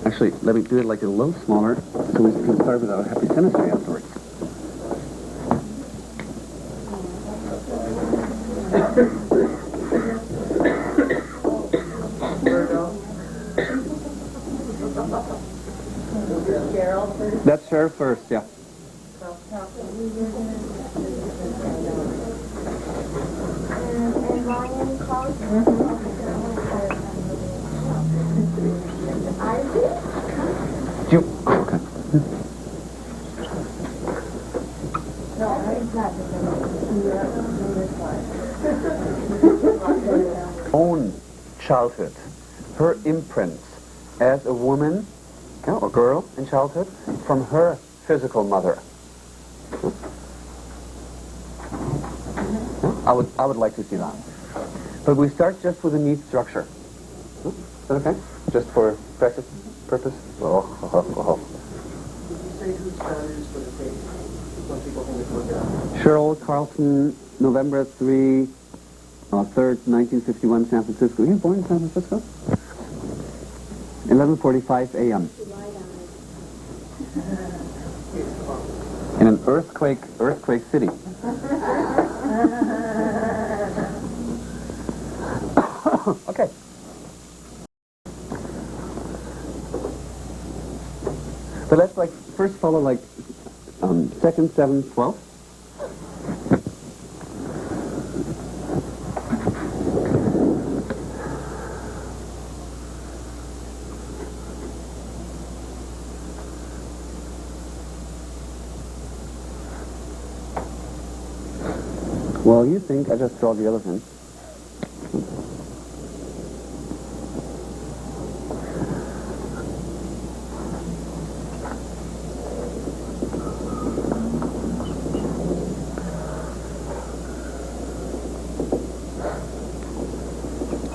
Actually, let me do it like a little smaller so we can start with our happy symmetry afterwards. That's Cheryl first, yeah. You, oh, okay. Own childhood, her imprints as a woman, or girl in childhood, from her physical mother. I would like to see that. But we start just with a neat structure. Is that okay? Just for practice purpose? Did you say whose values for the date? When people think it's looked at? Cheryl Carlton, November 3rd, 1961, San Francisco. You were born in San Francisco? 11:45 a.m. In an earthquake city. Okay. But let's first follow 2nd, 7th, 12th. Well, you think I just draw the elephant.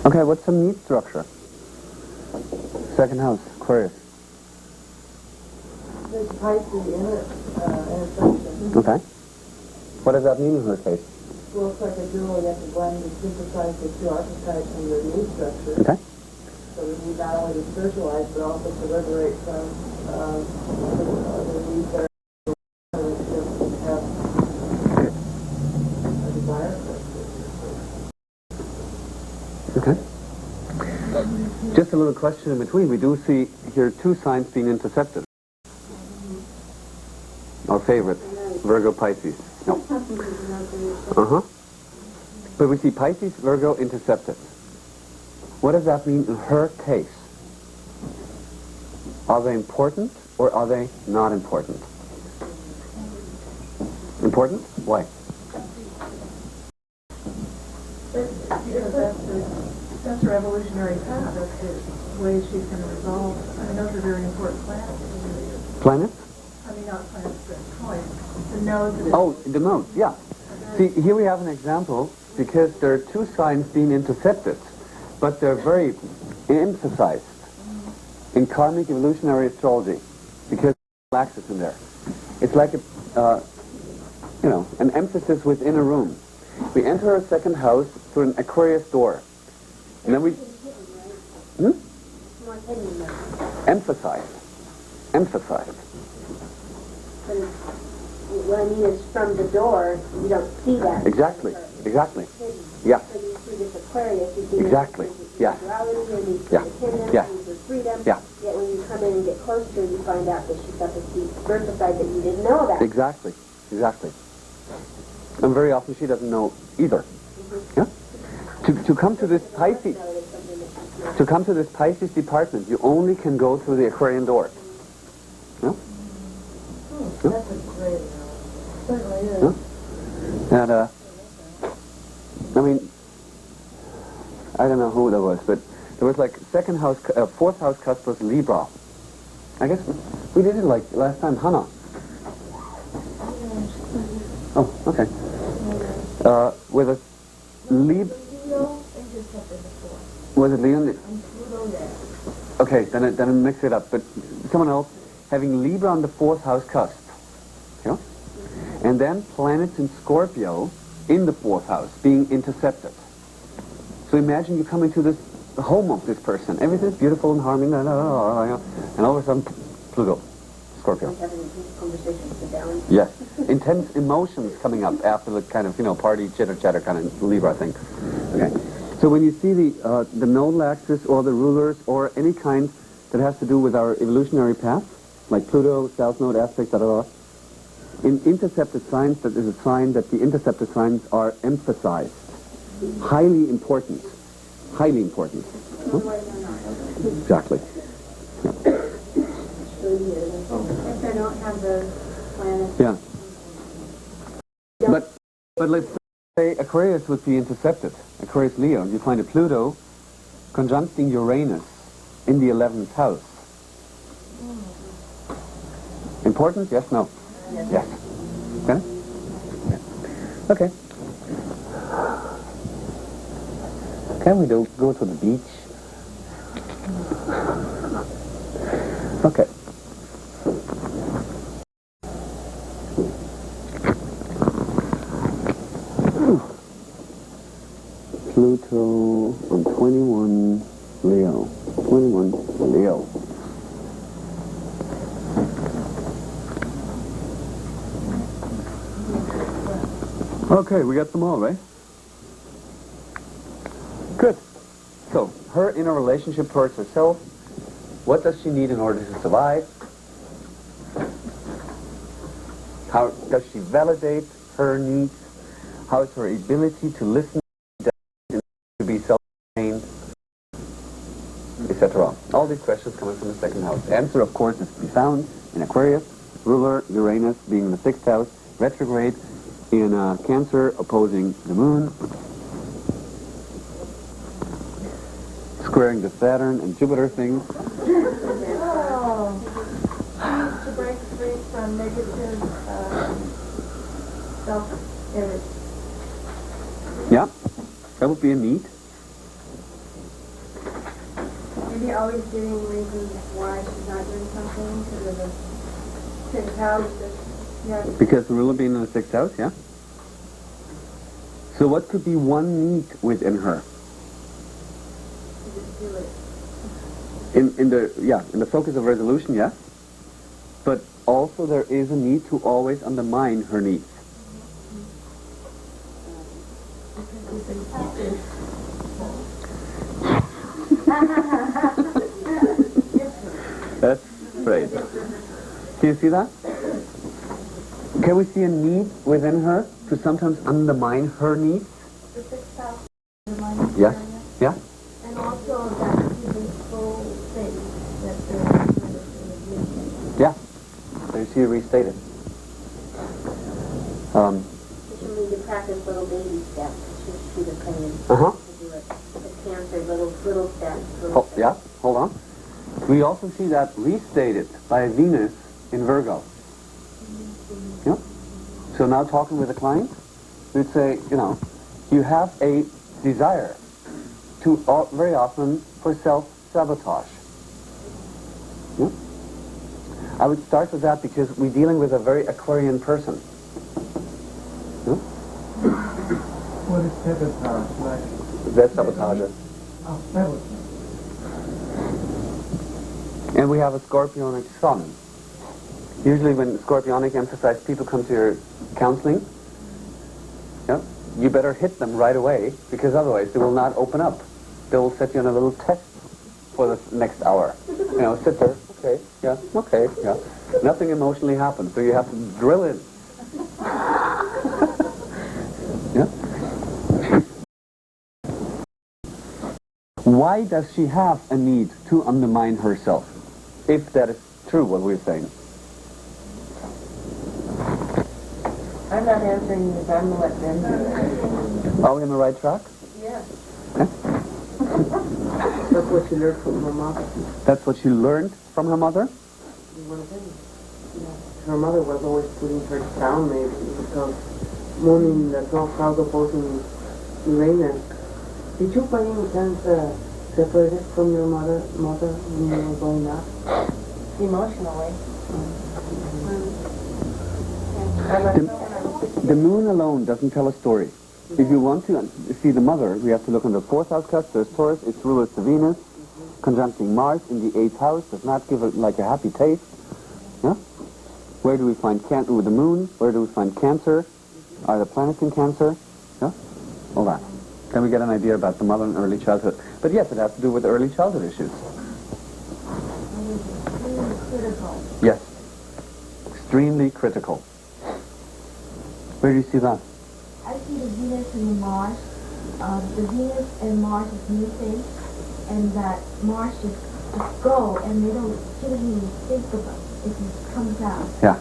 Okay, what's some neat structure? Second house, Aquarius. There's Pisces in it, intersection. Okay. What does that mean in her case? Looks like a dual, you have to blend and synthesize the two archetypes in your new structure. Okay. So we need not only to spiritualize, but also to liberate from the needs that are have a desire for. Okay. Just a little question in between. We do see here two signs being intercepted. Our favorite, Virgo, Pisces. No. Uh-huh. But we see Pisces, Virgo, intercepted. What does that mean in her case? Are they important or are they not important? Important? Why? That's her evolutionary path. That's the way she's going to resolve. I mean, those are very important planets. Planets? I mean, not planets, but points. The nodes. Oh, the nodes, yeah. See, here we have an example because there are two signs being intercepted, but they're very emphasized in karmic evolutionary astrology because there's axis in there. It's like an emphasis within a room. We enter a second house through an Aquarius door, and then we emphasized. But what I mean is from the door, you don't see that. Exactly. Yeah. So you see this Aquarius, you see Exactly. Yeah. sexuality, and you see Yeah. the hidden, Yeah. you see freedom. Yeah. Yet when you come in and get closer, you find out that she's got this deep spiritual side that you didn't know about. Exactly. And very often she doesn't know either. Yeah. To come to this Pisces, department, you only can go through the Aquarian door. Yeah. That's a great certainly is. Yeah. And I mean, I don't know who that was, but there was second house, fourth house cusp was Libra. I guess we did it last time, Hannah. Oh, okay. With a was it Leo? Okay, then I mix it up. But someone else having Libra on the fourth house cusp, and then planets in Scorpio in the fourth house being intercepted. So imagine you come into this home of this person. Everything's beautiful and harmony, and all of a sudden, Pluto, Scorpio. Like having a deep conversation, sit down. Yes, intense emotions coming up after the kind of, party chitter-chatter kind of Libra thing. Okay, so when you see the nodal axis or the rulers or any kind that has to do with our evolutionary path, like Pluto, South Node aspect, in intercepted signs, that is a sign that the intercepted signs are emphasized. Highly important. Highly important. Huh? Exactly. Yeah. If they don't have the planets. Yeah. But let's say Aquarius would be intercepted. Aquarius Leo. You find a Pluto conjuncting Uranus in the 11th house. Important? Yes, no? Yes. Okay? Okay. Can we go to the beach? Okay. Pluto on 21 Leo. 21 Leo. Okay, we got them all, right? Good. So, her inner relationship towards herself, what does she need in order to survive? How does she validate her needs? How is her ability to listen, to be self-contained, etc.? All these questions coming from the second house. The answer, of course, is to be found in Aquarius, ruler Uranus being in the 6th house, retrograde in Cancer opposing the Moon, squaring the Saturn and Jupiter things. Oh. To break free from negative self-image. Yeah, that would be a need. Maybe always giving reasons why she's not doing something because of the 6th house. Because the ruler being in the 6th house, yeah? So what could be one need within her? In the focus of resolution, yes. But also there is a need to always undermine her needs. That's great. Can you see that? Can we see a need within her to sometimes undermine her needs? The 6th house. Yes. Yeah? And also that peaceful thing that Yeah. So you see it restated. she need to practice little baby steps. She was saying Uh-huh. to do it. The Cancer, little steps. Oh, yeah, hold on. We also see that restated by Venus in Virgo. Yeah. So now talking with a client, we'd say, you have a desire to very often for self-sabotage. Yeah? I would start with that because we're dealing with a very Aquarian person. Yeah? What is sabotage like? That's sabotage. Oh, sabotage. And we have a scorpionic sun. Usually when scorpionic emphasized people come to your counseling, you better hit them right away because otherwise they will not open up. They will set you on a little test for the next hour. Sit there, okay, yeah, okay, yeah. Nothing emotionally happens, so you have to drill in. Yeah. Why does she have a need to undermine herself? If that is true, what we're saying. I'm not answering this. I'm going to let them do it. Are we on the right track? Yeah. Okay. That's what you learned from her mother. That's what she learned from her mother? Her mother was always putting her down, maybe, because Moon in the 12th house opposing Uranus. Did you by any chance separated from your mother when you were growing up? Emotionally. The moon alone doesn't tell a story. if you want to see the mother, we have to look in the 4th house cusp. There's Taurus, its ruler is the Venus, conjuncting Mars in the 8th house, does not give it like a happy taste. Yeah? Where do we find with the moon? Where do we find Cancer? Are the planets in Cancer? Yeah? All that. Then we get an idea about the mother and early childhood. But yes, it has to do with early childhood issues. Critical. Yes. Extremely critical. Where do you see that? I see the Venus and the Mars. The Venus and Mars is missing, and that Mars just go, and she doesn't even think about it. It just comes out. Yeah.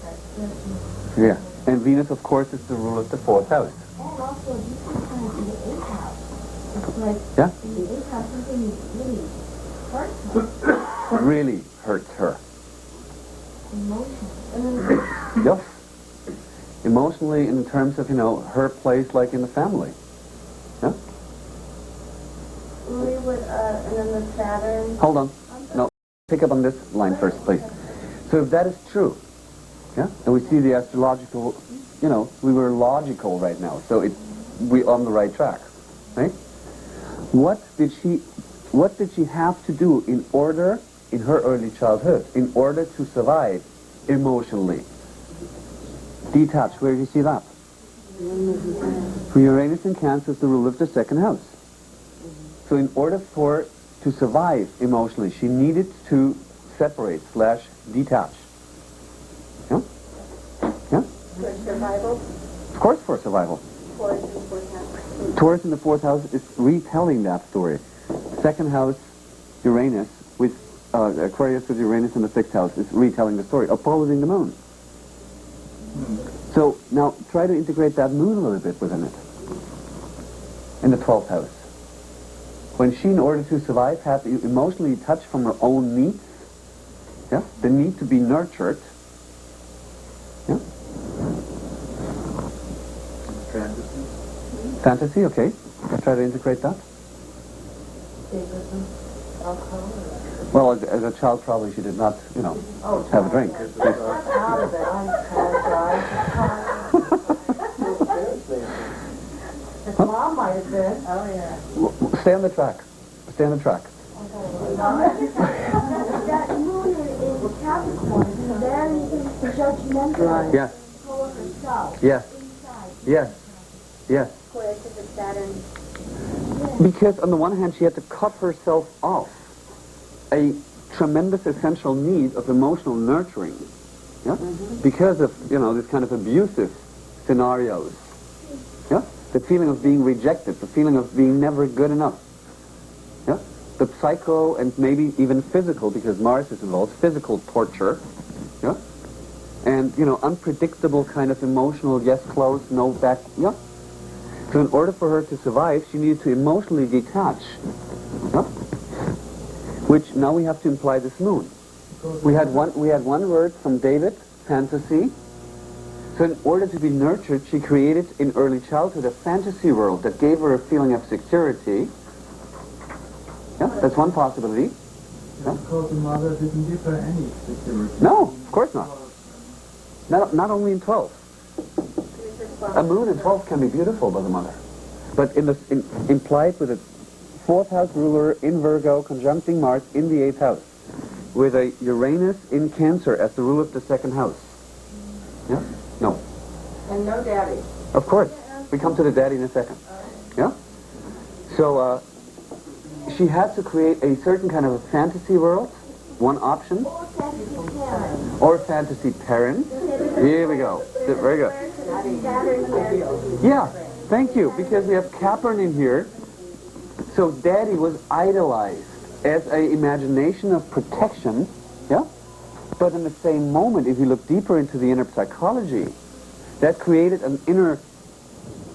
That's Yeah. And Venus, of course, is the ruler of the 4th house. And also, you can kind of in the 8th house. It's like, Yeah? in the 8th house, something really hurts her. Really hurts her. Emotionally. Yes. Emotionally, in terms of, her place like in the family. Yeah? We would, and then the Saturn. Hold on. No. Pick up on this line first, please. So if that is true, yeah, and we see the astrological, we were logical right now, so we're on the right track, right? What did she have to do in her early childhood, in order to survive emotionally? Detach, where do you see that? For Uranus in Cancer is the ruler of the 2nd house. So in order for her to survive emotionally, she needed to separate / detach. Yeah? Yeah? For survival. Of course for survival. Taurus in the 4th house. Taurus in the 4th house is retelling that story. 2nd house, Uranus, with Aquarius with Uranus in the 6th house, is retelling the story, opposing the moon. So now try to integrate that moon a little bit within it. In the 12th house. When she, in order to survive, had to emotionally touch from her own needs, yeah, the need to be nurtured, yeah. Fantasy, okay. Let's try to integrate that. Well, as a child, probably she did not, have a drink. Out of it, I apologize. His mom might have been. Oh, yeah. Stay on the track. Stay on the track. That moon is Capricorn, so very judgmental. Yes. Full of herself. Yes. Inside. Yes. Yes. Aquarius is Saturn. Because on the one hand, she had to cut herself off a tremendous essential need of emotional nurturing. Yeah? Because of, this kind of abusive scenarios. Yeah? The feeling of being rejected, the feeling of being never good enough. Yeah? The psycho and maybe even physical, because Mars is involved, physical torture. Yeah? And, unpredictable kind of emotional, yes, close, no back. Yeah? So in order for her to survive, she needed to emotionally detach. Yeah? Which now we have to imply this moon. We had one word from David, fantasy. So in order to be nurtured, she created in early childhood a fantasy world that gave her a feeling of security. Yeah, that's one possibility. Yeah? Because the mother didn't give her any security. No, of course not. Not only in 12. A moon in 12 can be beautiful by the mother. But implied with a 4th house ruler in Virgo, conjuncting Mars in the 8th house, with a Uranus in Cancer as the ruler of the 2nd house. Yeah? No. And no daddy. Of course. We come to the daddy in a second. Yeah? So, she had to create a certain kind of a fantasy world, one option. Or fantasy parent. Here we go. Very good. Yeah, thank you, because we have Capricorn in here. So daddy was idolized as an imagination of protection, yeah? But in the same moment, if you look deeper into the inner psychology, that created an inner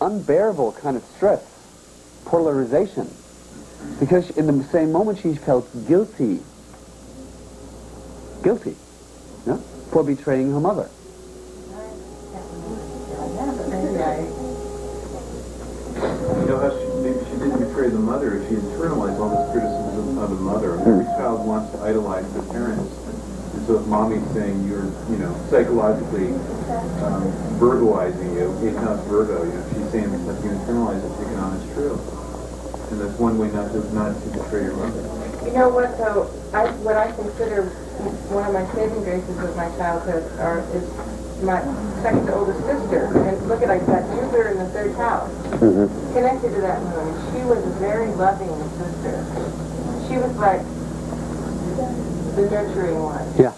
unbearable kind of stress, polarization. Because in the same moment she felt guilty, yeah, for betraying her mother. Maybe she didn't betray the mother if she internalized all this criticism of the mother. Every child wants to idolize their parents. And so So if mommy's saying you're, psychologically Virgoizing you, it's Virgo, she's saying that you internalize it, taking on as true. And that's one way not to betray your mother. You know what, though? What I consider one of my saving graces of my childhood is my second oldest sister. And look at, I've got Jupiter in the third house, connected to that moon. She was a very loving sister. She was like the nurturing one. Yeah.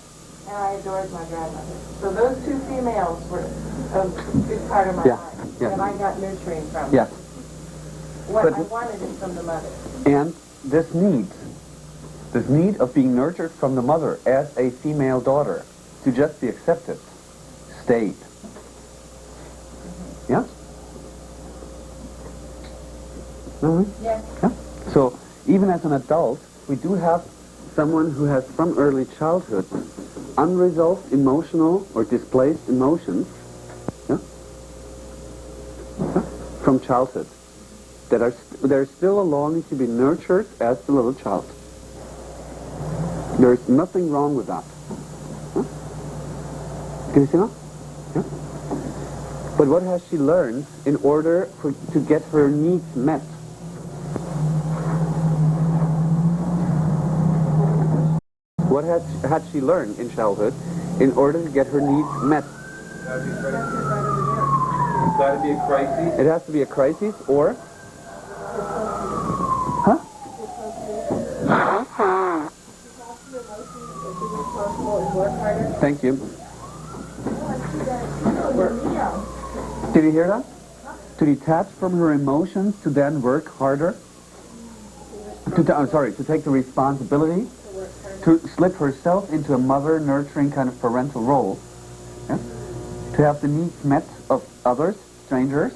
And I adored my grandmother. So those two females were a big part of my life. Yeah. And I got nurturing from Yes. them. What I wanted is from the mother. And this need of being nurtured from the mother as a female daughter to just be accepted stayed. Yes? Yes. Yeah. So even as an adult, we do have someone who has from early childhood unresolved emotional or displaced emotions, from childhood that are they're still a longing to be nurtured as the little child. There's nothing wrong with that. Can you see that? Yeah. But what has she learned in order to get her needs met? What had she learned in childhood in order to get her needs met? It's got to be a crisis. It has to be a crisis or? Huh? Thank you. Did you hear that? To detach from her emotions to then work harder? To take the responsibility? To slip herself into a mother nurturing kind of parental role? Yeah? To have the needs met of others, strangers?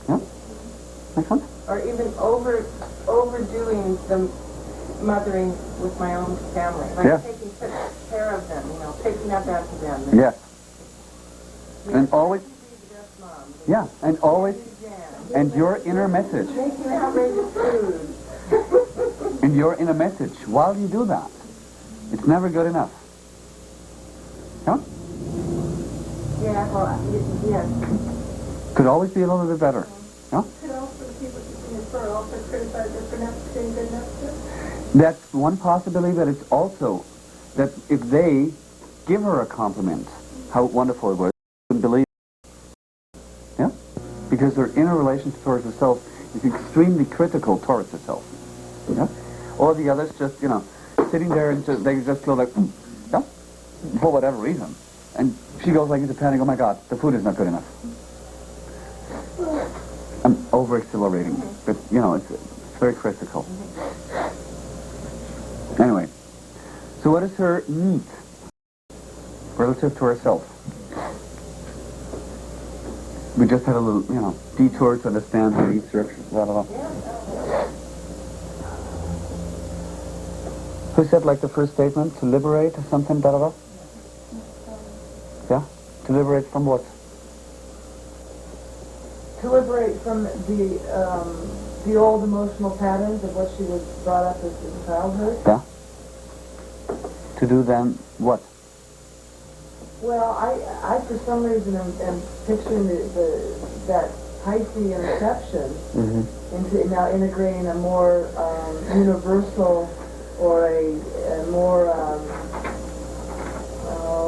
Yeah? Make sense? Or even overdoing the mothering with my own family. Like taking such care of them, picking up after them. Yes. And always, yeah, and always, and your inner message. Making outrageous food. And your inner message while you do that. It's never good enough. Yeah? Yeah, well, yes. Could always be a little bit better. Yeah? Could also the people keeping it for also criticize her for not being good enough too. That's one possibility, but it's also that if they give her a compliment, how wonderful it was, she wouldn't believe it. Yeah? Because her inner relationship towards herself is extremely critical towards herself. Yeah? All the others just, sitting there and they just go like, yeah, for whatever reason. And she goes like into panic, oh my God, the food is not good enough. I'm over-exhilarating, but, it's very critical. Anyway, so what is her need relative to herself? We just had a little, detour to understand the research, blah, blah, blah. Who said, like, the first statement, to liberate or something, blah, blah, blah? Yeah? To liberate from what? To liberate from the old emotional patterns of what she was brought up as in childhood. Yeah? To do then what? Well, I for some reason am picturing that Piscean reception into now integrating a more universal or a more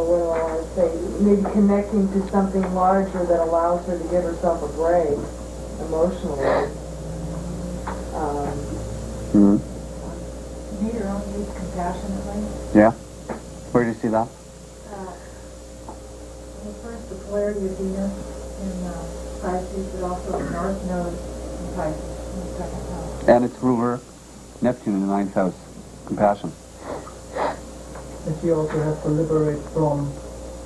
what do I want to say? Maybe connecting to something larger that allows her to give herself a break emotionally. Meet her own needs compassionately. Yeah? Where do you see that? First, the polarity of Venus in Pisces, but also the North Node in Pisces in the second house. And its ruler, Neptune in the 9th house. Compassion. And she also has to liberate from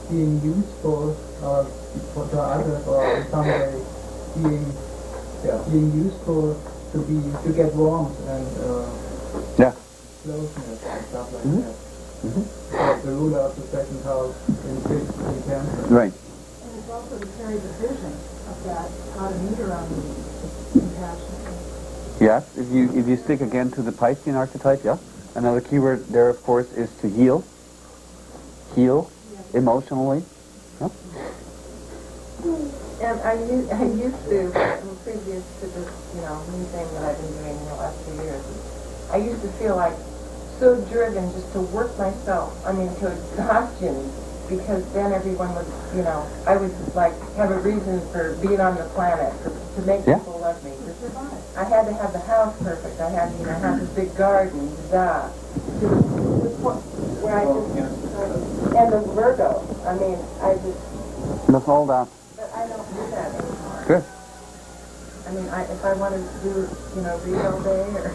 being useful to others, or in some way being useful to get warmth and closeness and stuff like that. Like the ruler of the second house in Cancer. Right. And it's also to carry the vision of that, how to meet her own needs compassionately. Yes, if you stick again to the Piscean archetype, yeah. Another keyword there, of course, is to heal. heal emotionally. Huh? And I used to, previous to this, new thing that I've been doing in the last 2 years, I used to feel like so driven just to work myself, to exhaustion, because then everyone would, I would like have a reason for being on the planet, to make people love me. I had to have the house perfect. I had, have this big garden, where I just, and the Virgo, I just... Let's hold on. But I don't do that anymore. Good. If I wanted to do, read all day, or...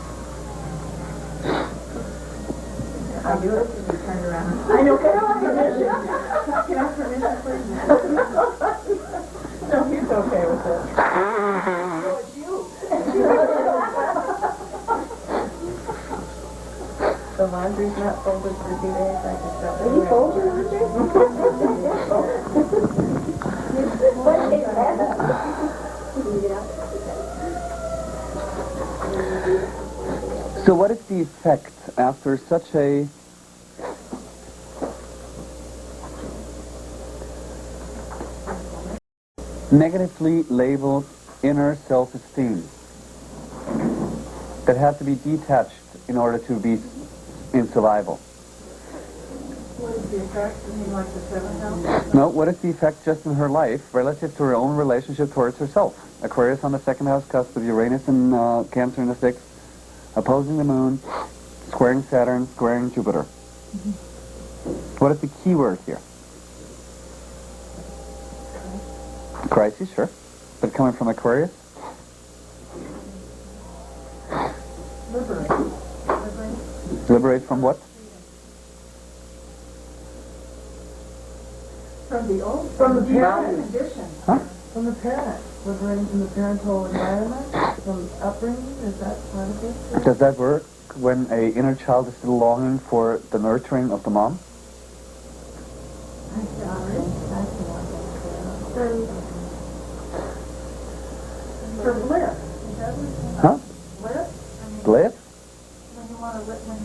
I do it. Turn around. I know. Can I have permission, please? No, he's okay with it. No, it's you. The laundry's not folded for 2 days. I just don't. Are you fold your laundry? What is that? So what is the effect after such a negatively labeled inner self-esteem that has to be detached in order to be in survival? What is the effect? You mean like the 7th house? No, what is the effect just in her life relative to her own relationship towards herself? Aquarius on the 2nd house cusp with Uranus and Cancer in the 6th, opposing the Moon, squaring Saturn, squaring Jupiter. What is the key word here? Crisis, sure. But coming from Aquarius? Liberate. Liberate from what? From the old. From the parent parent. condition. Huh? From the parent. Liberating from the parental environment, from upbringing, is that part of it? Does that work when a inner child is still longing for the nurturing of the mom? For bliss. Huh? Bliss? Bliss? When you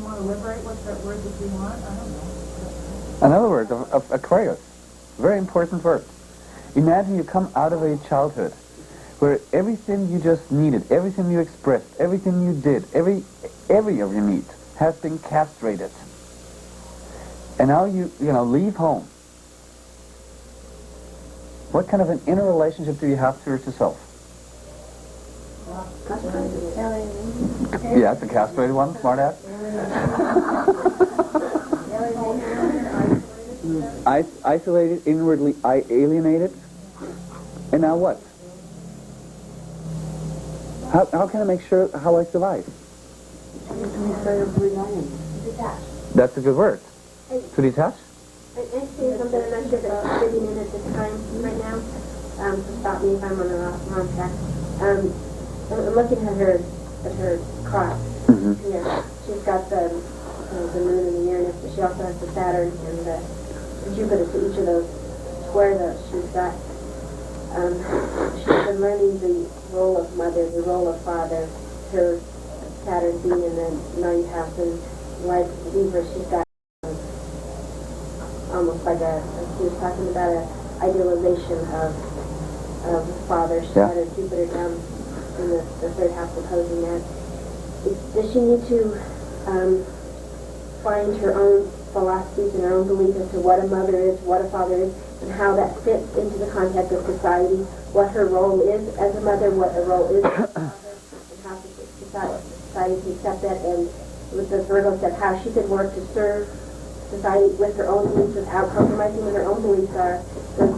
want to liberate, what's that word that you want? I don't know. Another word of Aquarius. Very important word. Imagine you come out of a childhood where everything you just needed, everything you expressed, everything you did, every of your need has been castrated. And now you leave home. What kind of an inner relationship do you have towards yourself? Yeah, it's a castrated one, smart ass. Isolated, inwardly alienated. And now what? How can I make sure how I survive? That's a good word. To detach? Actually, something I'm not sure if it's fitting in at this time right now. So stop me if I'm on the wrong track. I'm looking at her cross here. She's got the moon and the Uranus, but she also has the Saturn and the Jupiter. So each of those square those she's got. She's been learning the role of mother, the role of father. Her Saturn being in the 9th house, and like Libra, she's got almost like she was talking about an idealization of father. She's got her Jupiter down in the 3rd house opposing that. Does she need to find her own philosophies and her own beliefs as to what a mother is, what a father is, and how that fits into the context of society, what her role is as a mother, what her role is as a father, and how society can accept that, and with the Virgo said how she could work to serve society with her own beliefs without compromising what her own beliefs are. So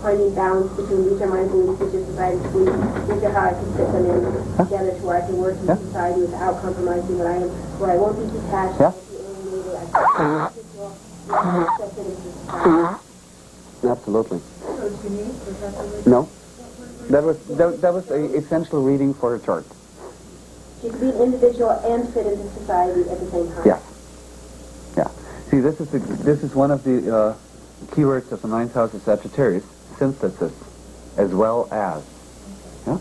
finding balance between these are my beliefs, these are society's beliefs, these are how I can fit them in together to where I can work in society without compromising what I am, where I won't be detached, I won't be alienated, I can accept it into society. Absolutely. So it's unique? Was that the way? No. That was an essential reading for her chart. She can be an individual and fit into society at the same time. Yeah. Yeah. See, this is one of the keywords of the 9th house of Sagittarius, synthesis, as well as. Yeah?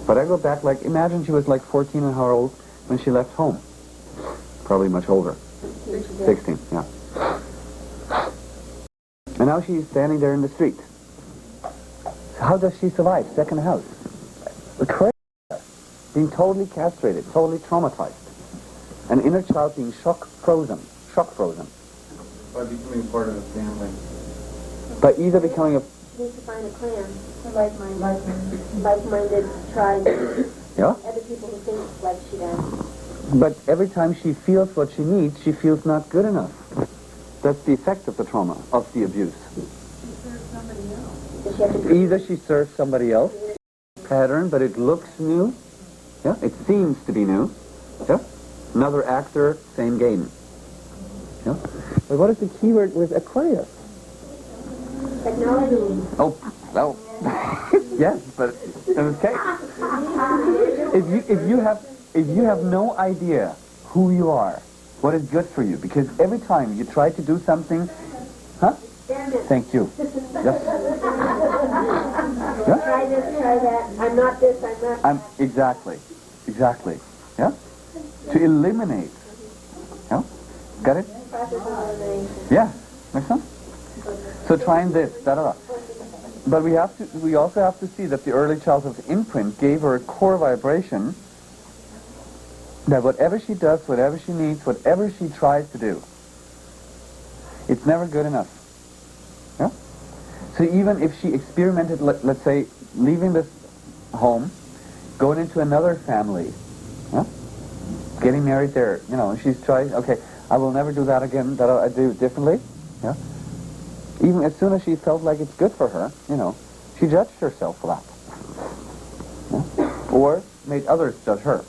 But I go back, imagine she was 14 and how old when she left home? Probably much older. 16, yeah. And now she's standing there in the street. How does she survive? Second house. Crazy. Being totally castrated, totally traumatized. An inner child being shock frozen. By becoming part of the family. By either becoming a... She needs to find a clan, like-minded tribe, Yeah? other people who think like she does. But every time she feels what she needs, she feels not good enough. That's the effect of the trauma, of the abuse. Does she have to Either she serves somebody else, pattern, but it looks new. Yeah, it seems to be new. Yeah, another actor, same game. Yeah, but what is the key word with Aquarius? technology? Oh, well, yes, but okay. If you have no idea who you are, what is good for you, because every time you try to do something, huh? Thank you. Yes. Yeah? Try this, try that. I'm not this, I'm not. Exactly. Yeah. To eliminate. Yeah. Got it? Process of elimination. Yeah. Makes sense. So trying this, da. But we also have to see that the early childhood imprint gave her a core vibration that whatever she does, whatever she needs, whatever she tries to do, it's never good enough. Yeah? So even if she experimented, let's say, leaving this home, going into another family, yeah? Getting married there, and she's tried, okay, I will never do that again, that I do it differently, yeah? Even as soon as she felt like it's good for her, she judged herself for that. Yeah? Or made others judge her.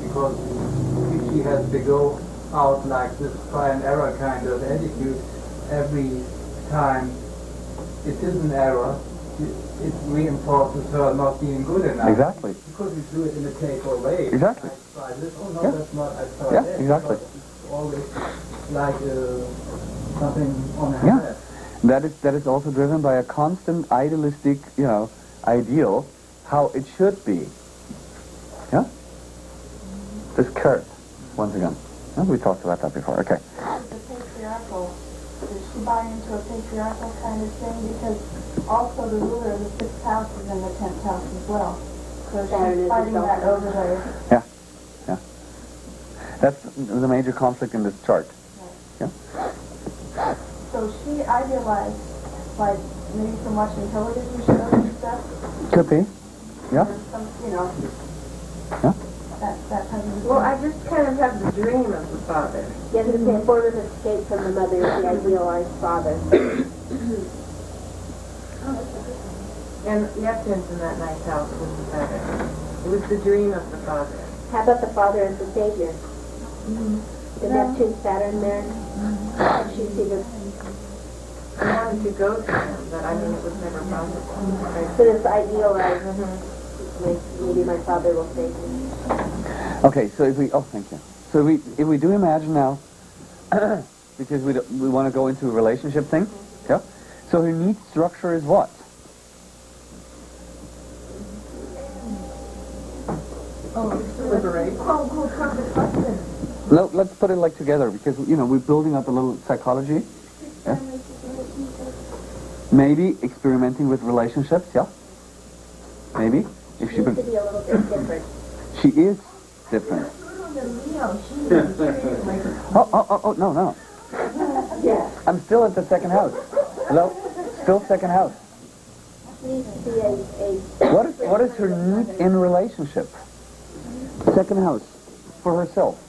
Because if she has to go out like this try and error kind of attitude every time it is an error, it reinforces her not being good enough. Exactly. Because we do it in a take-or way. Exactly. I try this, oh no, Yeah. that's not, I try Yeah, that. exactly. Because it's always like something on her Yeah. head. That is also driven by a constant idealistic, ideal, how it should be. Yeah? This curve, once again. Oh, we talked about that before, okay. The patriarchal, does she buy into a patriarchal kind of thing? Because also the ruler of the 6th house is in the 10th house as well. So Saturn she's is fighting itself. that over there. Yeah. That's the major conflict in this chart. Yeah? So she idealized, like, maybe from watching television shows and stuff. Could be. Yeah? Or some, Yeah? that kind of Well, I just kind of have the dream of the father. Yes, it's a form of escape from the mother, the idealized father. And Neptune's in that ninth house with the Saturn. It was the dream of the father. How about the father as the savior? The Neptune Saturn there? She see the, I wanted to go to him, but I mean, it was never possible. so this idealized, maybe my father will save me. Okay, so thank you. So if we do imagine now, because we want to go into a relationship thing, yeah? So her need structure is what? Liberate. No, let's put it like together, because, we're building up a little psychology. Yeah? Maybe experimenting with relationships, yeah? Maybe. If She needs to be a little bit different. She is different. Oh, no. Yeah. I'm still at the second house. Hello? Still second house. She needs to be a What is her need in relationship? Second house. For herself.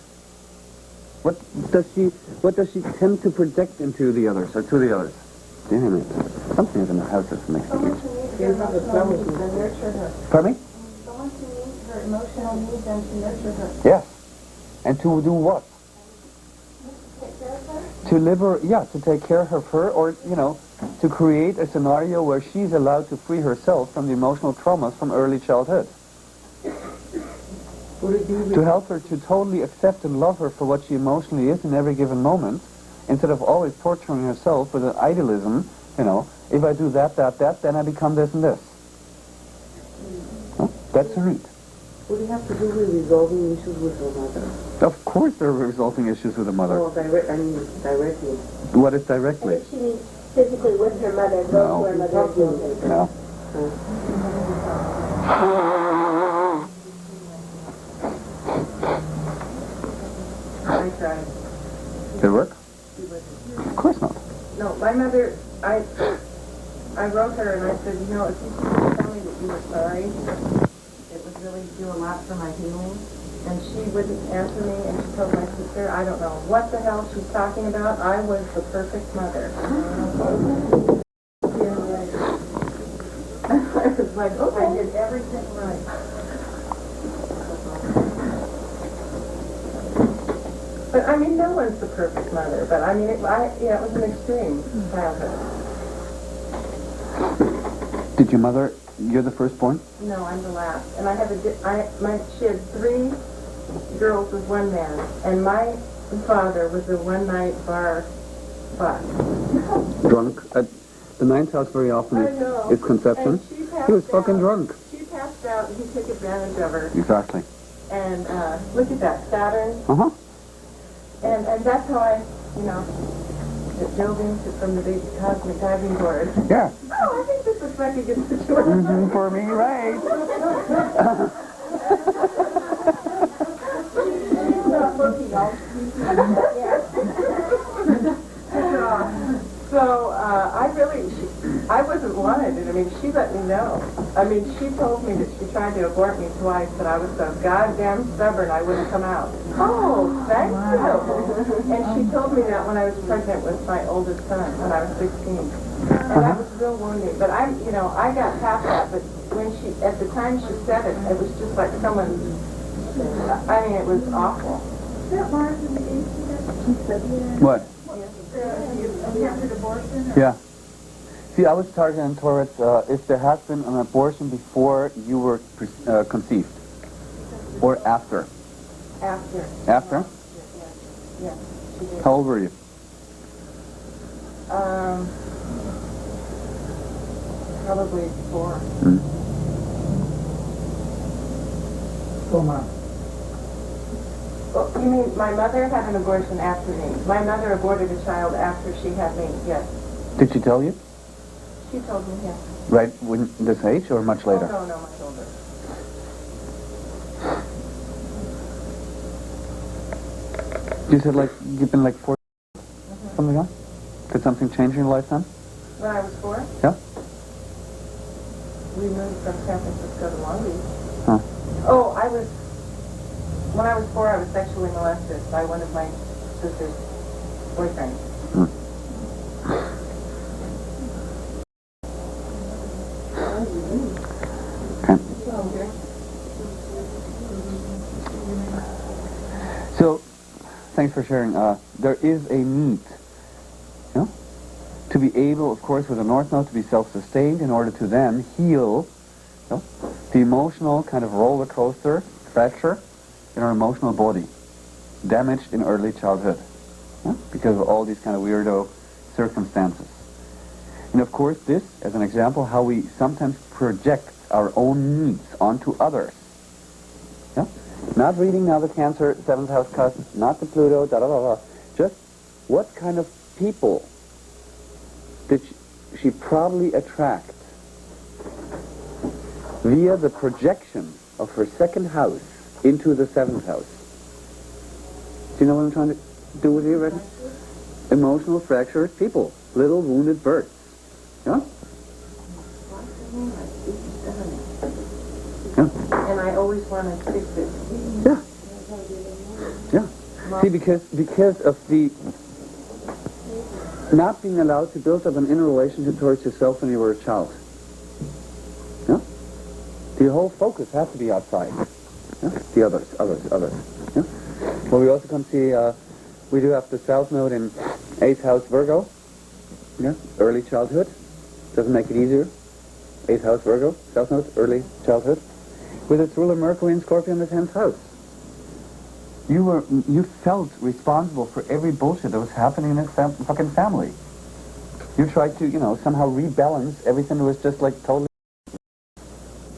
What does she tend to project into the others, or to the others? Damn it. Something is in the house that makes me eat. Pardon me? Someone to meet her emotional needs and to nurture her. Yes. And to do what? To take care of her, or, to create a scenario where she's allowed to free herself from the emotional traumas from early childhood. To help her to totally accept and love her for what she emotionally is in every given moment, instead of always torturing herself with an idealism, if I do that, then I become this and this. Huh? That's her need. What do you have to do with resolving issues with her mother? Of course there are resulting issues with the mother. Oh, directly. What is directly? She means physically with her mother, go No. to her mother. No. I tried. Did it work? Of course not. No, my mother, I wrote her and I said, you know, if you could tell me that you were sorry, it would really do a lot for my healing. And she wouldn't answer me, and she told my sister, I don't know what the hell she's talking about. I was the perfect mother. I was like, okay. I did everything right. But I mean, no one's the perfect mother. But I mean, it was an extreme childhood. Did your mother, you're the firstborn? No, I'm the last. And I have she had 3 girls with 1 man, and my father was a one-night bar boss. Drunk at the ninth house very often is conception. And she passed He was fucking out. drunk. She passed out, and he took advantage of her. Exactly. And look at that, Saturn. Uh-huh. And that's how I, dove into from the big cosmic diving board. Yeah. Oh, I think this looks like a good situation. For me, right. So I wasn't wanted, and I mean, she let me know. I mean, she told me that she tried to abort me twice, but I was so goddamn stubborn I wouldn't come out. Oh, thank you. And she told me that when I was pregnant with my oldest son, when I was 16. And that was real wounding. But I got past that, but at the time she said it, it was just like someone, I mean, it was awful. Is that Mars in the 18th? What? Attempted abortion? Yeah. See, I was targeting towards if there has been an abortion before you were conceived. Or after. After. After? Yes, she did. How old were you? Probably 4. 4 months. Well, you mean my mother had an abortion after me? My mother aborted a child after she had me, yes. Did she tell you? She told me, yes. Right when this age or much later? Oh, no, much older. You said you've been 4 something like that? Did something change in your life then? When I was 4? Yeah. We moved from San Francisco to Long Beach. Huh. Oh, when I was 4, I was sexually molested by one of my sister's boyfriends. Okay. So, thanks for sharing. There is a need, to be able, of course, with a North Node, to be self-sustained in order to then heal the emotional kind of roller coaster fracture in our emotional body, damaged in early childhood, because of all these kind of weirdo circumstances. And of course, this, as an example, how we sometimes project our own needs onto others. Not reading now the Cancer 7th house cusp, not the Pluto, just what kind of people did she probably attract via the projection of her 2nd house into the 7th house. Do you know what I'm trying to do with you already? Emotional fractured people, little wounded birds. Yeah? Yeah. And I always want to fix it. Yeah. Yeah. See, because of the not being allowed to build up an inner relationship towards yourself when you were a child. Yeah? The whole focus has to be outside. Yeah? The others. Yeah? Well, we also can see, we do have the South Node in 8th house Virgo. Yeah? Early childhood. Doesn't make it easier. 8th house Virgo, South Node, early childhood. With its ruler Mercury in Scorpio in the 10th house. You felt responsible for every bullshit that was happening in this fucking family. You tried to, somehow rebalance everything that was just totally...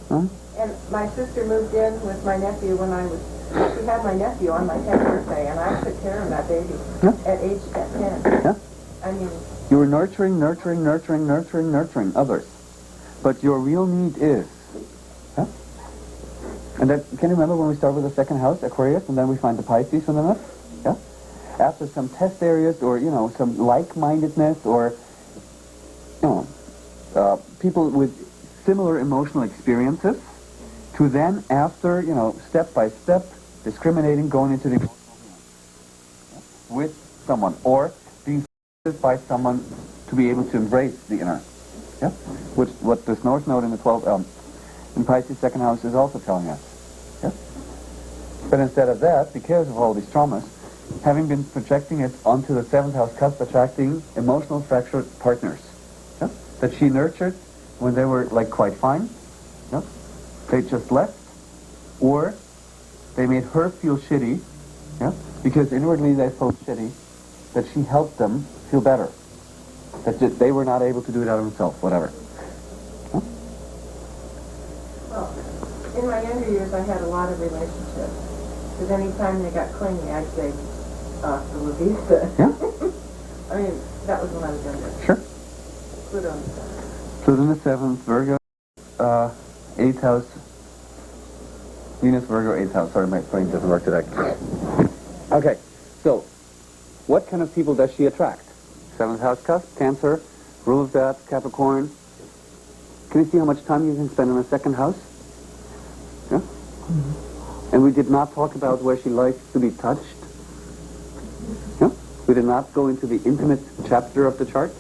Huh? And my sister moved in with my nephew when she had my nephew on my 10th birthday, and I took care of that baby at age 10. Yeah. I mean, You were nurturing others. But your real need is, and that, can you remember when we start with the second house, Aquarius, and then we find the Pisces within us? Yeah? After some test areas or, some like-mindedness or, people with similar emotional experiences, to then after, step by step, discriminating, going into the emotional with someone, or being supported by someone to be able to embrace the inner. Yeah? Which, what this North Node in the 12th, in Pisces second house is also telling us. Yeah? But instead of that, because of all these traumas, having been projecting it onto the 7th house cusp, attracting emotional fractured partners, that she nurtured when they were like quite fine, they just left, or they made her feel shitty, because inwardly they felt shitty, that she helped them feel better, that they were not able to do it out of themselves, whatever. well, in my younger years, I had a lot of relationships. Because anytime they got clingy, I'd say, hasta la vista. Yeah. I mean, that was when I was younger. Sure. Pluto in the 7th. Pluto in the 7th, Virgo, 8th house, Venus, Virgo, 8th house. Sorry, my brain doesn't work today. Okay, so what kind of people does she attract? 7th house cusp, Cancer, rule of that, Capricorn. Can you see how much time you can spend in the 2nd house? Yeah? Mm-hmm. And we did not talk about where she likes to be touched. Yeah? We did not go into the intimate chapter of the chart.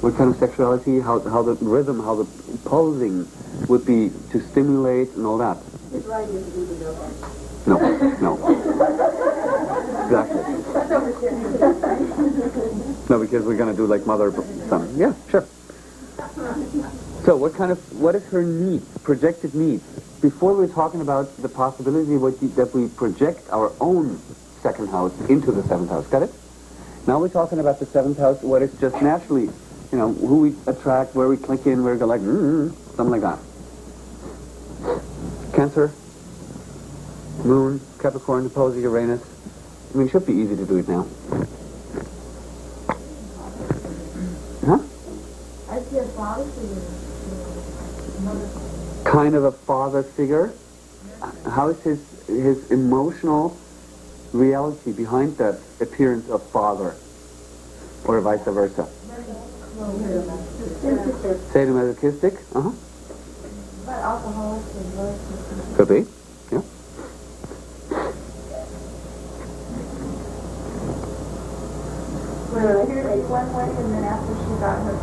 What kind of sexuality, how the rhythm, how the pulsing would be to stimulate and all that. His right is to be the No. Exactly. No, because we're going to do like mother, son. Yeah, sure. So what is her need, projected need? Before we were talking about the possibility that we project our own 2nd house into the 7th house. Got it? Now we're talking about the 7th house, what is just naturally, who we attract, where we click in, where we go like, something like that. Cancer, Moon, Capricorn, opposing Uranus. I mean, it should be easy to do it now. Huh? I see a father figure. Kind of a father figure. How is his emotional reality behind that appearance of father? Or vice versa? Sadomasochistic? Uh-huh. But alcoholic and very Could be. Yeah. Would it appear to be one way, and then after she got her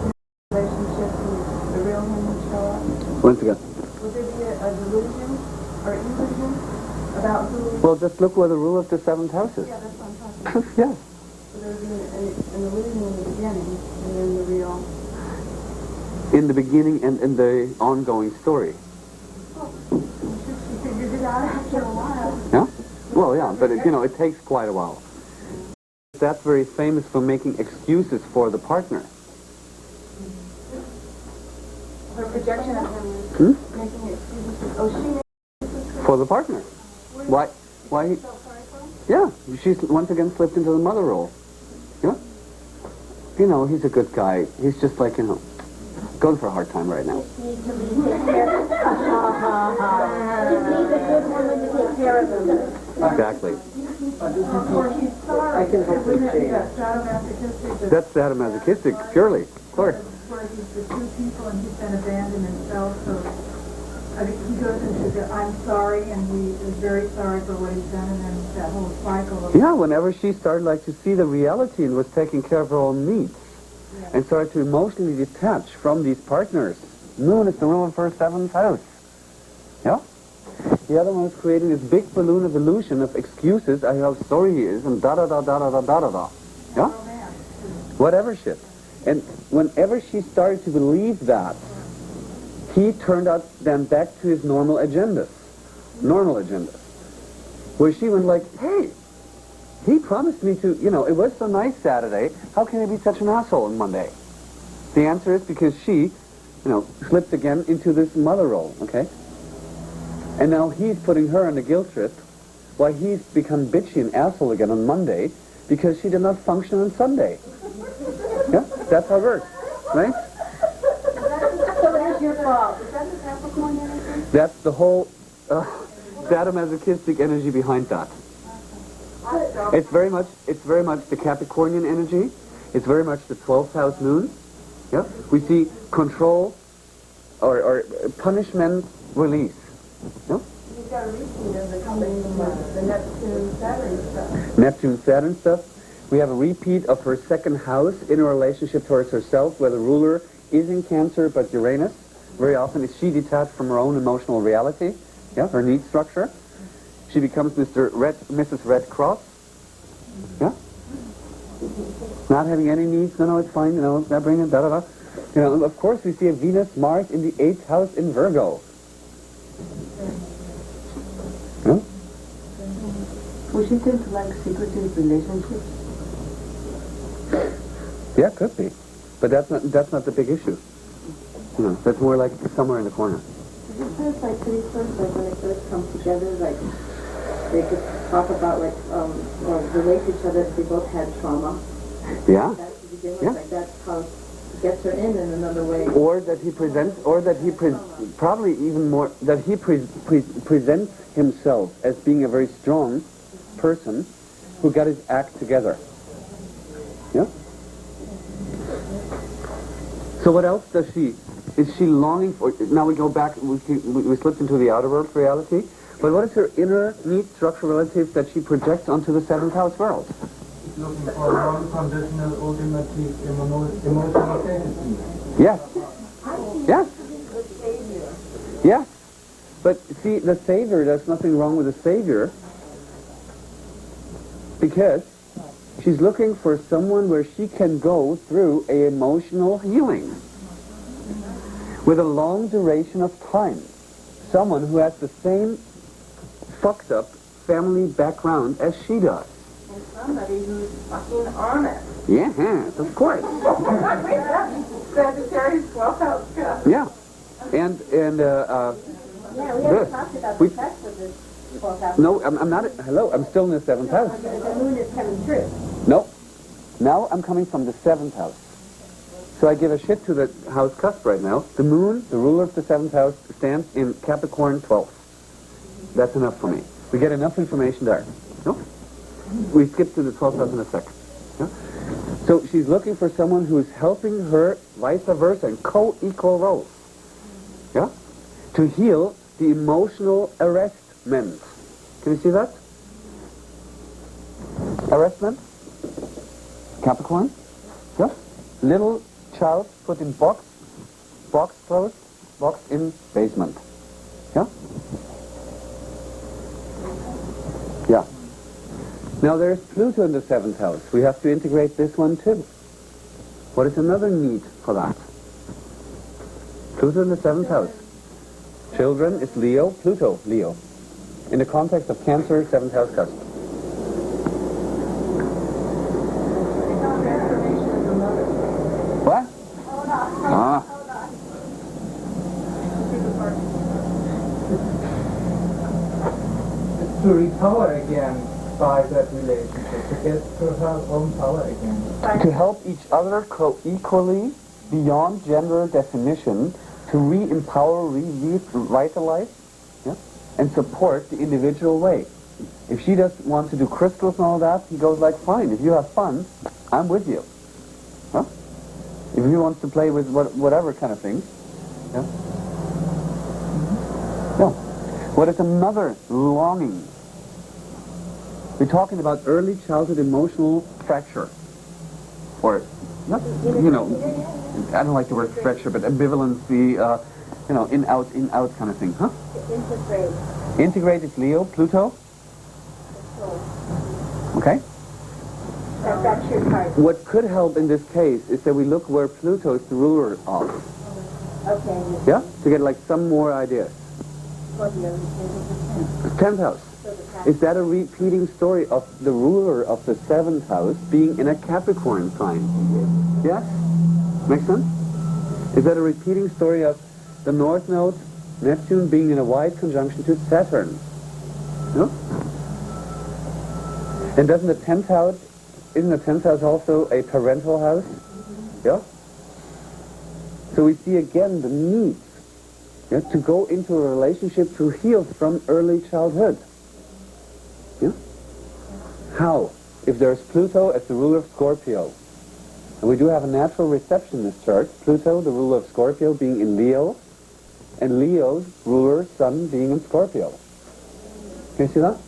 relationship, the real him would show up? Once again. Would there be a delusion or illusion about who? Well, just look where the rule of the 7th house is. Yeah, that's what I'm talking about. Yes. So there would be an illusion in the beginning, and then the real. In the beginning and in the ongoing story. She figured it out after a while. Yeah? Well, yeah, but it takes quite a while. That's very famous for making excuses for the partner. Her projection of him Hmm? making excuses. Oh, she made excuses For the partner. Why? so sorry for him? Yeah, she's once again slipped into the mother role. Yeah? He's a good guy. He's just like, going for a hard time right now. Just needs a good woman to take care of him. Exactly. Or he's sorry. I can help you Isn't change. that sadomasochistic? That's sadomasochistic, purely. Of course. Where he's the two people and he's been abandoned himself, so he goes into the I'm sorry, and he is very sorry for what he's done, and then that whole cycle of... Yeah, whenever she started to see the reality and was taking care of her own needs, and started to emotionally detach from these partners. Moon is the rule of her 7th house. Yeah? The other one is creating this big balloon of illusion of excuses, how sorry he is, and da-da-da-da-da-da-da-da-da. Yeah? Whatever shit. And whenever she started to believe that, he turned out then back to his normal agendas. Where she went like, hey, he promised me to, it was so nice Saturday. How can he be such an asshole on Monday? The answer is because she, slipped again into this mother role, okay? And now he's putting her on a guilt trip, while he's become bitchy and asshole again on Monday because she did not function on Sunday. Yeah, that's how it works, right? So it is your fault. Is that the Capricorn energy? That's the whole sadomasochistic energy behind that. It's very much the Capricornian energy. It's very much the 12th house moon. Yeah, we see control or punishment, release. Yeah? You've got a repeat of the coming the Neptune-Saturn stuff. Neptune-Saturn stuff. We have a repeat of her second house in a relationship towards herself, where the ruler is in Cancer, but Uranus. Very often is she detached from her own emotional reality, yeah, her need structure. She becomes Mrs. Red Cross, yeah. Not having any needs, no, it's fine, I bring it, da-da-da. Of course, we see a Venus-Mars in the 8th house in Virgo. Yeah? Would she tend to like secretive relationships? Yeah, could be. But that's not the big issue. That's more like somewhere in the corner. It sounds like pretty close, like when they first come together, like they could talk about or relate to each other if they both had trauma. Yeah. That's to begin with, Yeah. like that's how he gets her in another way. Or that he presents, probably even more, that he presents himself as being a very strong person who got his act together. Yeah? So what else does she? Is she longing for? Now we go back. We slipped into the outer world reality. But what is her inner need structure relative that she projects onto the 7th house world? She's looking for non-conditional, ultimately emotional safety. Yes. Yes. Yes. But see, the Savior, there's nothing wrong with the Savior, because she's looking for someone where she can go through a emotional healing with a long duration of time. Someone who has the same fucked up family background as she does. And somebody who's fucking honest. Yeah, of course. Sagittarius 12th house stuff. Yeah. And Yeah, we haven't talked about the test of this 12th house. no, I'm not, hello, I'm still in the 7th house. The moon is coming through. No. Now I'm coming from the 7th house. So I give a shit to the house cusp right now. The moon, the ruler of the 7th house, stands in Capricorn 12th. That's enough for me. We get enough information there. No? We skip to the 12th house in a second. Yeah? So she's looking for someone who's helping her vice versa in co-equal roles. Yeah? To heal the emotional arrestment. Can you see that? Arrestment? Capricorn? Yeah? Little child put in box closed, box in basement. Yeah? Yeah. Now there's Pluto in the 7th house. We have to integrate this one too. What is another need for that? Pluto in the 7th house. Children is Leo, Pluto, Leo. In the context of Cancer, 7th house cusp. What? Ah. To recover again by that relationship, to get to her own power again. To help each other co-equally beyond gender definition, to re-empower, revitalize, yeah, and support the individual way. If she doesn't want to do crystals and all that, he goes like, fine, if you have fun, I'm with you. Huh? If he wants to play with whatever kind of things, yeah. Yeah. What is another longing? We're talking about early childhood emotional fracture. Or, not, I don't like the word fracture, but ambivalency, in-out kind of thing, huh? Integrate. Integrate is Leo, Pluto. Okay? That fractured part. What could help in this case is that we look where Pluto is the ruler of. Okay. Yeah? To get like some more ideas. Scorpio. 10th house. Is that a repeating story of the ruler of the 7th house being in a Capricorn sign? Yes? Makes sense? Is that a repeating story of the North Node Neptune being in a wide conjunction to Saturn. No? And isn't the 10th house also a parental house? Yeah? So we see again the need, yeah, to go into a relationship to heal from early childhood. Yeah? How? If there's Pluto as the ruler of Scorpio, and we do have a natural reception in this chart, Pluto, the ruler of Scorpio, being in Leo, and Leo's ruler, Sun, being in Scorpio. Can you see that?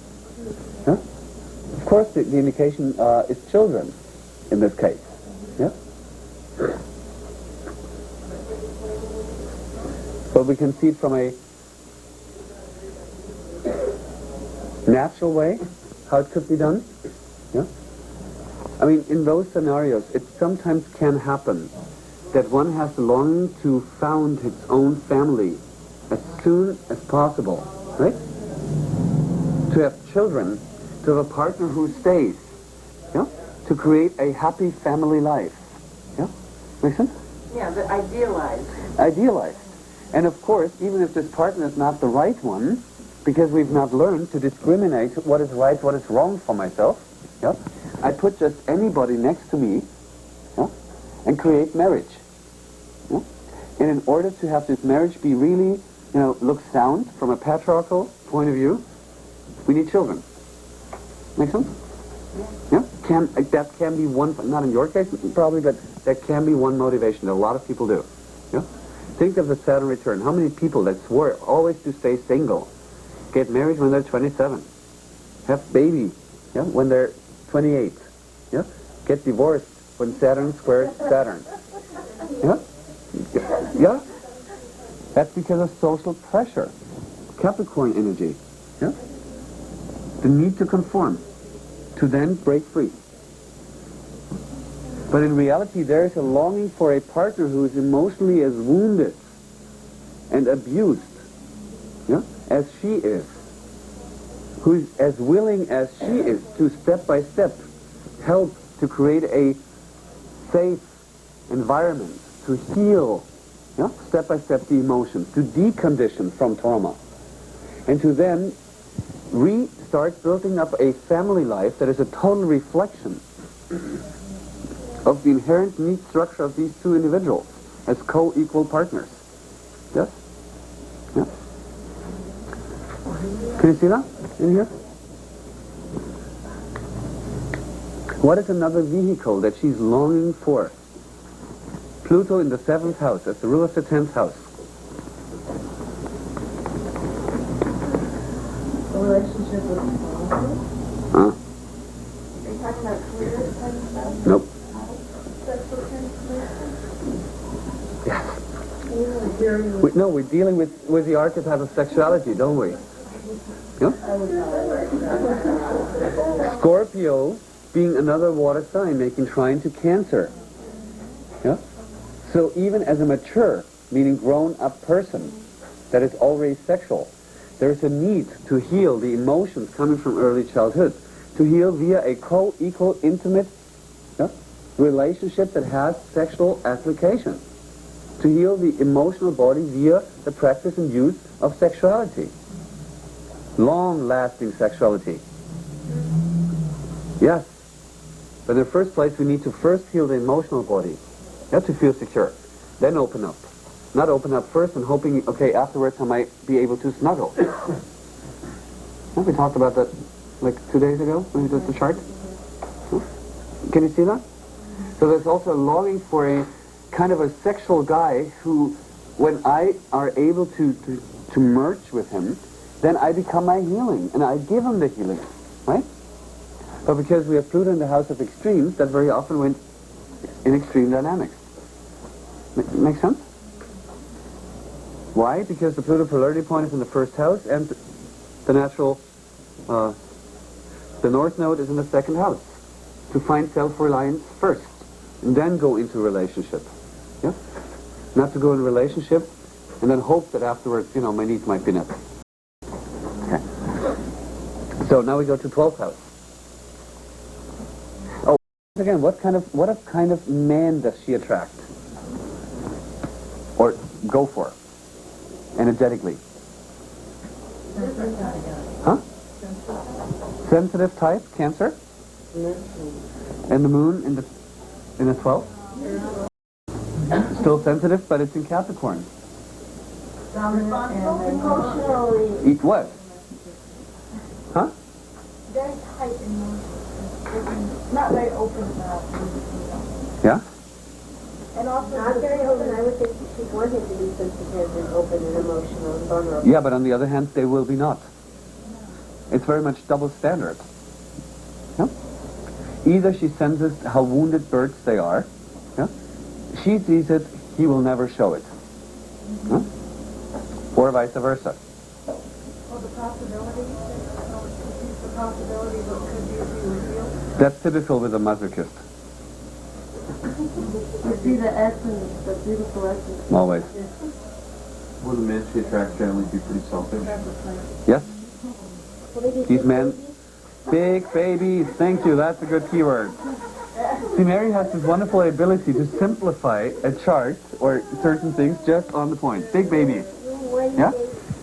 Yeah? Of course, the indication is children in this case. Yeah? But we can see it from a natural way, how it could be done. Yeah? I mean, in those scenarios, it sometimes can happen that one has the longing to found its own family as soon as possible, right? To have children, to have a partner who stays, yeah? To create a happy family life. Yeah? Make sense? Yeah, but idealized. Idealized. And of course, even if this partner is not the right one, because we've not learned to discriminate what is right, what is wrong for myself, yeah? I put just anybody next to me, yeah? And create marriage. Yeah? And in order to have this marriage be really, look sound from a patriarchal point of view, we need children. Make sense? Yeah? That can be one, not in your case probably, but that can be one motivation that a lot of people do. Yeah? Think of the Saturn return. How many people that swore always to stay single get married when they're 27, have baby, yeah, when they're 28, yeah, get divorced when Saturn squares Saturn, yeah, yeah. That's because of social pressure, Capricorn energy, yeah. The need to conform, to then break free. But in reality, there is a longing for a partner who is emotionally as wounded and abused, yeah, as she is, who is as willing as she is to step by step help to create a safe environment to heal, yeah, step by step the emotions, to decondition from trauma, and to then restart building up a family life that is a total reflection of the inherent need structure of these two individuals as co-equal partners. Yes? Yeah? Can you see that in here? What is another vehicle that she's longing for? Pluto in the 7th house, as the ruler of the 10th house. A relationship with the father? Huh? Are you talking about career kind of stuff? Nope. Sexual transformation? Yes. Very No, we're dealing with the archetype of sexuality, don't we? Yeah? Scorpio being another water sign, making trine to Cancer. Yeah? So even as a mature, meaning grown-up person that is already sexual, there is a need to heal the emotions coming from early childhood, to heal via a co-equal, intimate, yeah, relationship that has sexual application, to heal the emotional body via the practice and use of sexuality. Long-lasting sexuality. Yes. But in the first place, we need to first heal the emotional body. You have to feel secure. Then open up. Not open up first and hoping, okay, afterwards I might be able to snuggle. Yeah, we talked about that like 2 days ago when we did the chart. Huh? Can you see that? So there's also a longing for a kind of a sexual guy who, when I are able to merge with him, then I become my healing, and I give him the healing, right? But because we have Pluto in the house of extremes, that very often went in extreme dynamics. Make sense? Why? Because the Pluto polarity point is in the 1st house, and the natural, the North Node is in the 2nd house. To find self-reliance first, and then go into relationship. Yeah? Not to go in a relationship, and then hope that afterwards, my needs might be met. Okay. So now we go to 12th house. Oh, again, what kind of man does she attract? Or go for? energetically. Huh? Sensitive type, Cancer? And the moon in the 12th? Still sensitive, but it's in Capricorn. Emotionally, Eat what? Huh? very tight emotionally. Not very open about Yeah? And also Not very open. I would think she wanted to be sensitive and open and emotional and vulnerable. Yeah, but on the other hand, they will be not. It's very much double standard. Yeah? Either she senses how wounded birds they are. Yeah? She sees it, he will never show it. Huh? Or vice versa. Well, the possibility, the possibility what could be if you were healed. That's typical with a masochist. you see the essence, the beautiful essence. Always. Will the men she attracts generally be pretty selfish? Yes? These men, big babies. Thank you. That's a good keyword. See, Mary has this wonderful ability to simplify a chart or certain things just on the point. Big babies. Yeah?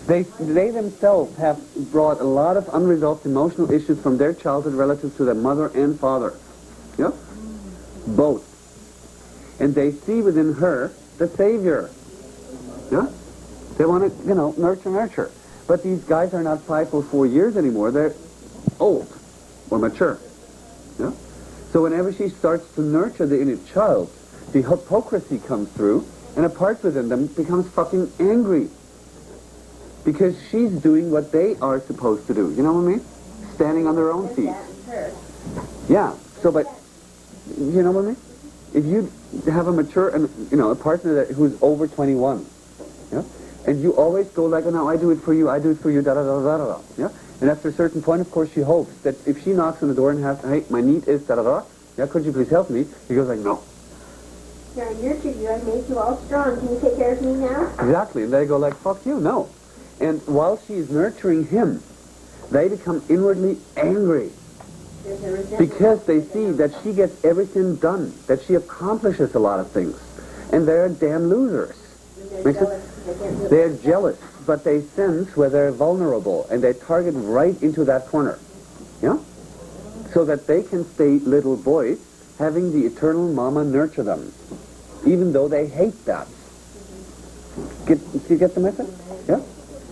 They themselves have brought a lot of unresolved emotional issues from their childhood relative to their mother and father. Yeah? Both. And they see within her the savior. Yeah? They want to, nurture. But these guys are not 5 or 4 years anymore. They're old or mature. Yeah? So whenever she starts to nurture the inner child, the hypocrisy comes through, and a part within them becomes fucking angry. Because she's doing what they are supposed to do. You know what I mean? Standing on their own feet. Yeah. So, but, you know what I mean? If you have a mature, and a partner who's over 21, yeah? And you always go like, oh, no, I do it for you, da da da da da da. Yeah? And after a certain point, of course, she hopes that if she knocks on the door and has, hey, my need is da da da, yeah, could you please help me? He goes like, no. Yeah, I nurtured you. I made you all strong. Can you take care of me now? Exactly. And they go like, fuck you, no. And while she's nurturing him, they become inwardly angry. Because they see that she gets everything done, that she accomplishes a lot of things. And they're damn losers. They're jealous, but they sense where they're vulnerable, and they target right into that corner. Yeah? So that they can stay little boys, having the eternal mama nurture them, even though they hate that. Do you get the message? Yeah?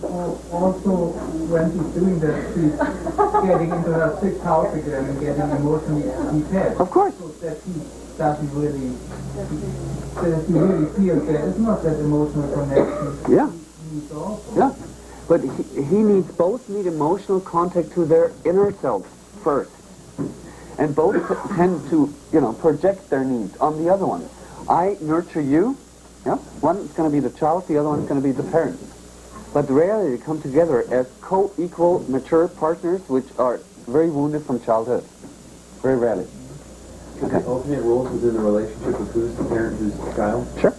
Also, when she's doing that, she's getting into her 6th house again and getting emotionally detached. Of course. So that he doesn't really, that he really feels that it's not that emotional connection. Yeah. He needs also. Yeah. But he needs, both need emotional contact to their inner self first. And both tend to, project their needs on the other one. I nurture you. Yeah. One's going to be the child, the other one's going to be the parent. But rarely they come together as co-equal, mature partners, which are very wounded from childhood. Very rarely. Okay. Alternate roles within the relationship of who's the parent, who's the child? Sure.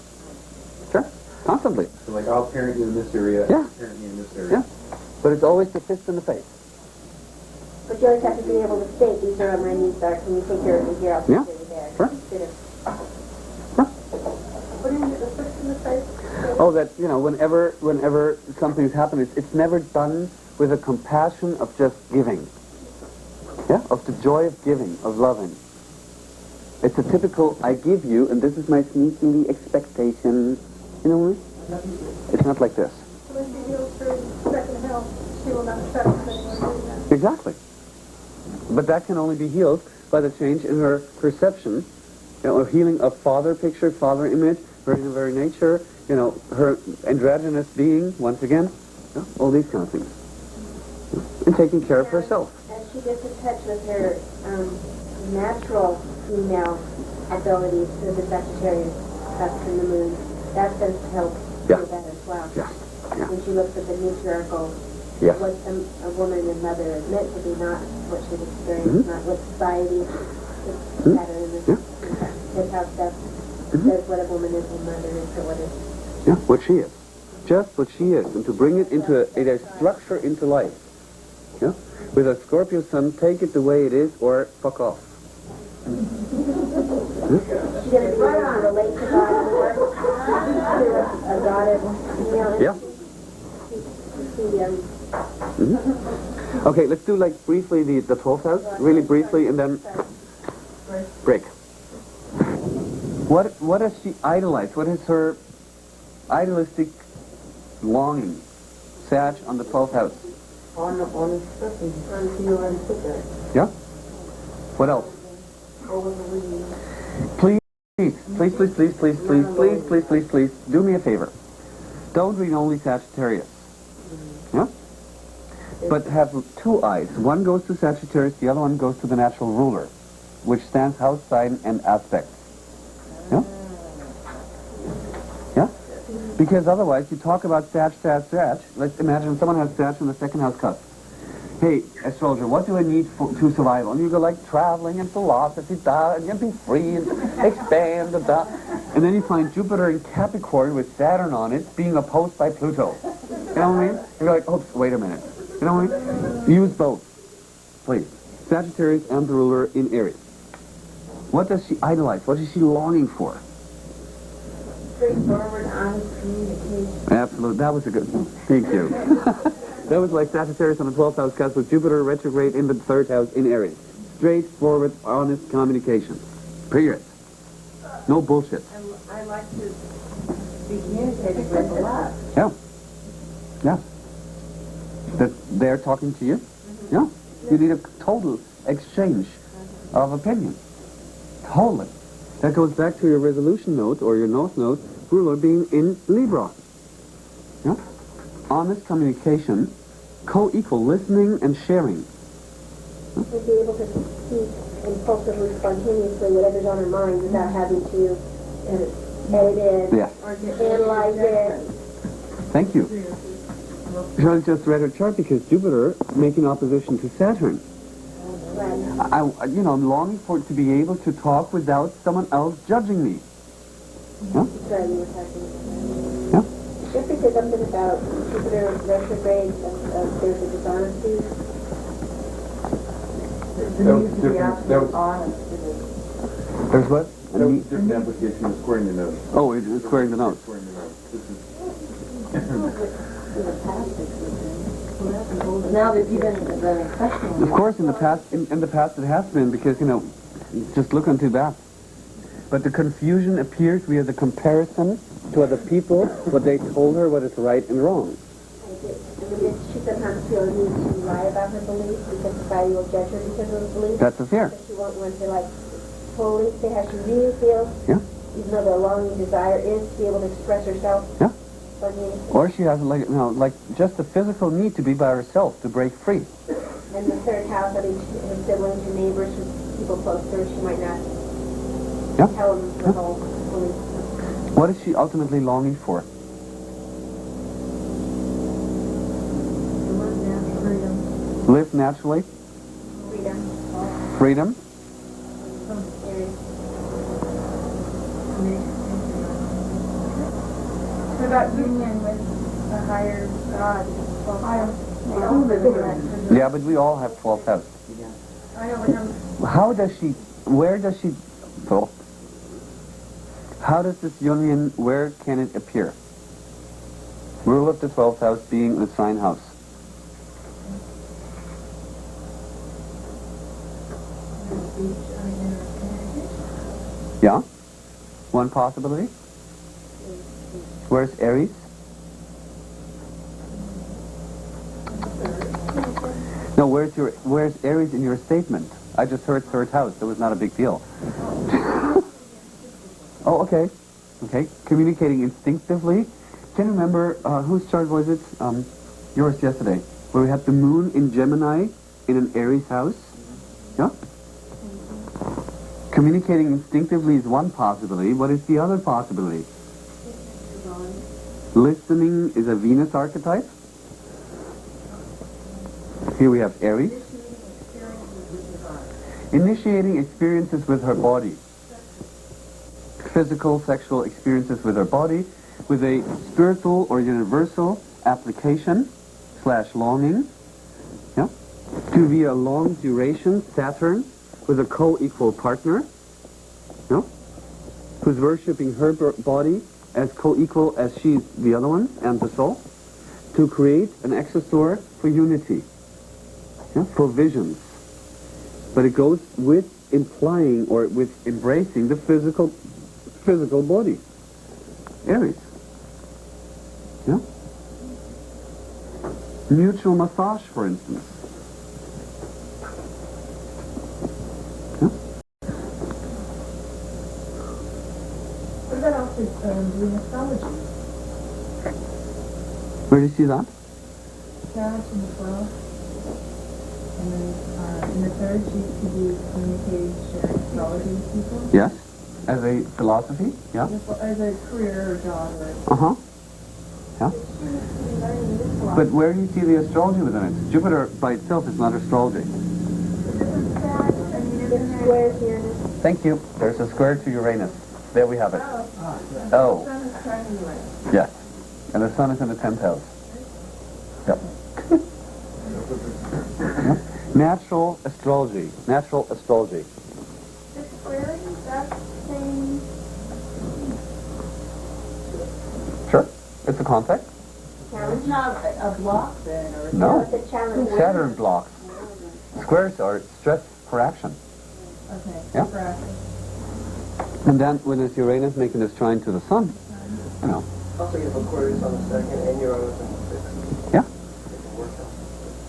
Sure. Constantly. So like, I'll parent you in this area, Yeah. I'll parent you in this area. Yeah. But it's always the fist in the face. But you always have to be able to state, these are my needs are, can you take care of me here, I'll take Yeah. care of you there. Sure. Consider. What do you mean, the fist in the face? Oh, that, whenever something's happened, it's never done with a compassion of just giving. Yeah? Of the joy of giving, of loving. It's a typical, I give you, and this is my sneaky expectation. You know what I mean? It's not like this. When she heals through second health, she will not expect anyone doing that. Exactly. But that can only be healed by the change in her perception, or healing of father picture, father image, her inner very nature, her androgynous being, once again, all these kind of things. And taking care of herself. As she gets in touch with her natural female abilities through the Sagittarius aspect in the moon, that does help Yeah. do that as well. Yeah. Yeah. When she looks at the matriarchal, Yes. what a woman and mother is meant to be, not what she's experienced, not what society is pattern in this hip house stuff says what a woman is and mother is or what is. Yeah, what she is. Just what she is. And to bring it into a structure into life. Yeah? With a Scorpio sun, take it the way it is or fuck off. She's going to be able to relate to God more, to a goddess female. Yeah. Okay, let's do like briefly the 12th house, really briefly, and then break. What does she idolize? What is her idealistic longing? Sag on the 12th house. On his person, on you and sit there. Yeah? What else? Please, please, do me a favor. Don't read only Sagittarius. Yeah? But have two eyes. One goes to Sagittarius, the other one goes to the natural ruler, which stands house sign and aspect. Yeah? Yeah? Because otherwise, you talk about Sag. Let's imagine someone has Sag in the second house cusp. Hey, astrologer, what do I need to survive? And you go like traveling and philosophy, and be free and expand, and then you find Jupiter in Capricorn with Saturn on it being opposed by Pluto. You know what I mean? You're like, oops, wait a minute. You know what I mean? Use both, please. Sagittarius and the ruler in Aries. What does she idolize? What is she longing for? Straightforward, honest communication. Absolutely. That was a good one. Thank you. That was like Sagittarius on the 12th house cusp with Jupiter retrograde in the 3rd house in Aries. Straightforward, honest communication. Period. No bullshit. I like to be communicated with a lot. Yeah. Yeah. That they're talking to you? Yeah. You need a total exchange of opinion. Totally. That goes back to your resolution note or your north node, ruler being in Libra. Yeah? Honest communication, co-equal listening and sharing. To be able to speak impulsively, spontaneously, whatever's on her mind without having to edit it Yeah. or analyze it. Thank you. Shirley just read her chart because Jupiter making opposition to Saturn. I'm longing for to be able to talk without someone else judging me. Yeah? Sorry, you were talking. Yeah? Just because something about Jupiter retrograde, there's a dishonesty. That was different. That was honest. There's what? that was a different application of squaring the nose. Oh, it's squaring the nose. Squaring the nose. This is Now there's even the sexual. Of course, in the past it has been because, just look into that. But the confusion appears via the comparison to other people, what they told her, what is right and wrong. She sometimes feels the need to lie about her beliefs because society will judge her because of her beliefs. That's a fear. But she won't want to, totally say how she really feels. Yeah. Even though the longing desire is to be able to express herself. Yeah. Spontaneously. Or she has just a physical need to be by herself, to break free. And the 3rd house, having her siblings, her neighbors, people close to her, she might not tell them the whole belief. What is she ultimately longing for? Live naturally. Freedom. Freedom. What about union with the higher God? Yeah, but we all have 12th house. I know, but how does this union, where can it appear? Rule of the 12th house being the sign house. Yeah? One possibility? Where's Aries? No, where's Aries in your statement? I just heard 3rd house. That was not a big deal. Oh, okay. Okay. Communicating instinctively. Can you remember whose chart was it? Yours yesterday, where we had the moon in Gemini in an Aries house. Yeah. Communicating instinctively is one possibility. What is the other possibility? Listening is a Venus archetype. Here we have Aries. Initiating experiences with her body. Physical, sexual experiences with her body, with a spiritual or universal application / longing. Yeah. To be a long duration, Saturn, with a co-equal partner. Yeah. Who's worshipping her body as co-equal as she's the other one and the soul. to create an accessor for unity, for visions. But it goes with implying or with embracing the physical body. Aries. Yeah? Mutual massage, for instance. Yeah? What about also doing astrology? Where do you see that? That's in the 12th. And then in the 3rd, she could be communicating, sharing astrology with people. Yes. As a philosophy? Yeah. As a career or job or... Uh-huh. Yeah. But where do you see the astrology within it? Jupiter by itself is not astrology. Squares here. Thank you. There's a square to Uranus. There we have it. Oh. Yes. And the sun is in the 10th house. Yep. Yep. Natural astrology. Natural astrology. The square is that same. Sure. It's a contact. It's not a block then, or... No. It's a challenge. Saturn blocks. Squares are stress for action. Okay. Yeah. For action. And then when it's Uranus making this trine to the sun, you know. Also, you have Aquarius on the 2nd and Uranus on the 6th. Yeah.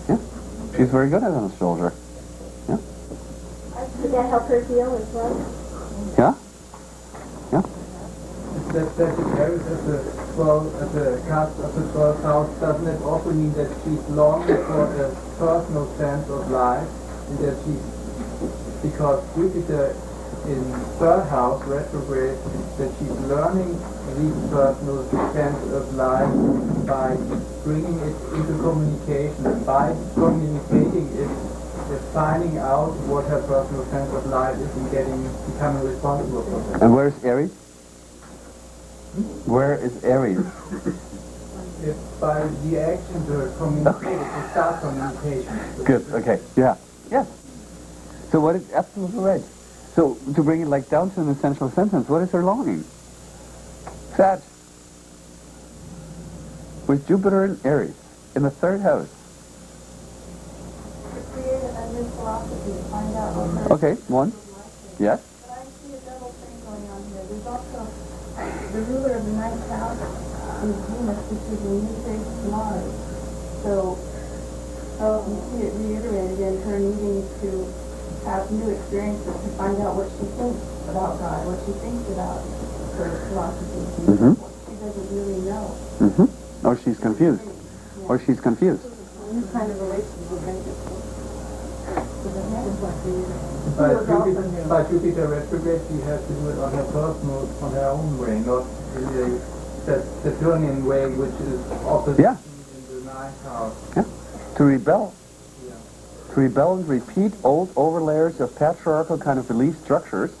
Yeah. She's very good as an astrologer. Yeah. Did that help her heal as well? Yeah. Yeah. That is Aries at the 12, at the cusp of the 12th house. Doesn't it also mean that she's longing for a personal sense of life, and that she's, because Jupiter in 3rd house retrograde, that she's learning the personal sense of life by bringing it into communication, and by communicating it, finding out what her personal sense of life is and becoming responsible for that. And where's Aries? Where is Aries? It's by the action to communicate, to start communication. Good. Okay. Yeah. Yes. So what is absolutely right? So to bring it like down to an essential sentence, what is her longing? Sag. With Jupiter in Aries in the 3rd house. To create a new philosophy, to find out what her Okay. One. Yes. But I see a double thing going on here. There's also the ruler of the 9th house is Venus, which is a new face of Mars. So, you see it reiterated in her needing to have new experiences to find out what she thinks about God, what she thinks about her philosophy. Mm-hmm. She doesn't really know. Mm-hmm. Or she's confused. Or she's confused. New kind of relationship makes it. By Jupiter retrograde, she has to do it on her personal, on her own way, not in the Saturnian way, which is opposite Yeah. in the 9th house. Yeah. To rebel. Yeah. To rebel and repeat old overlayers of patriarchal kind of belief structures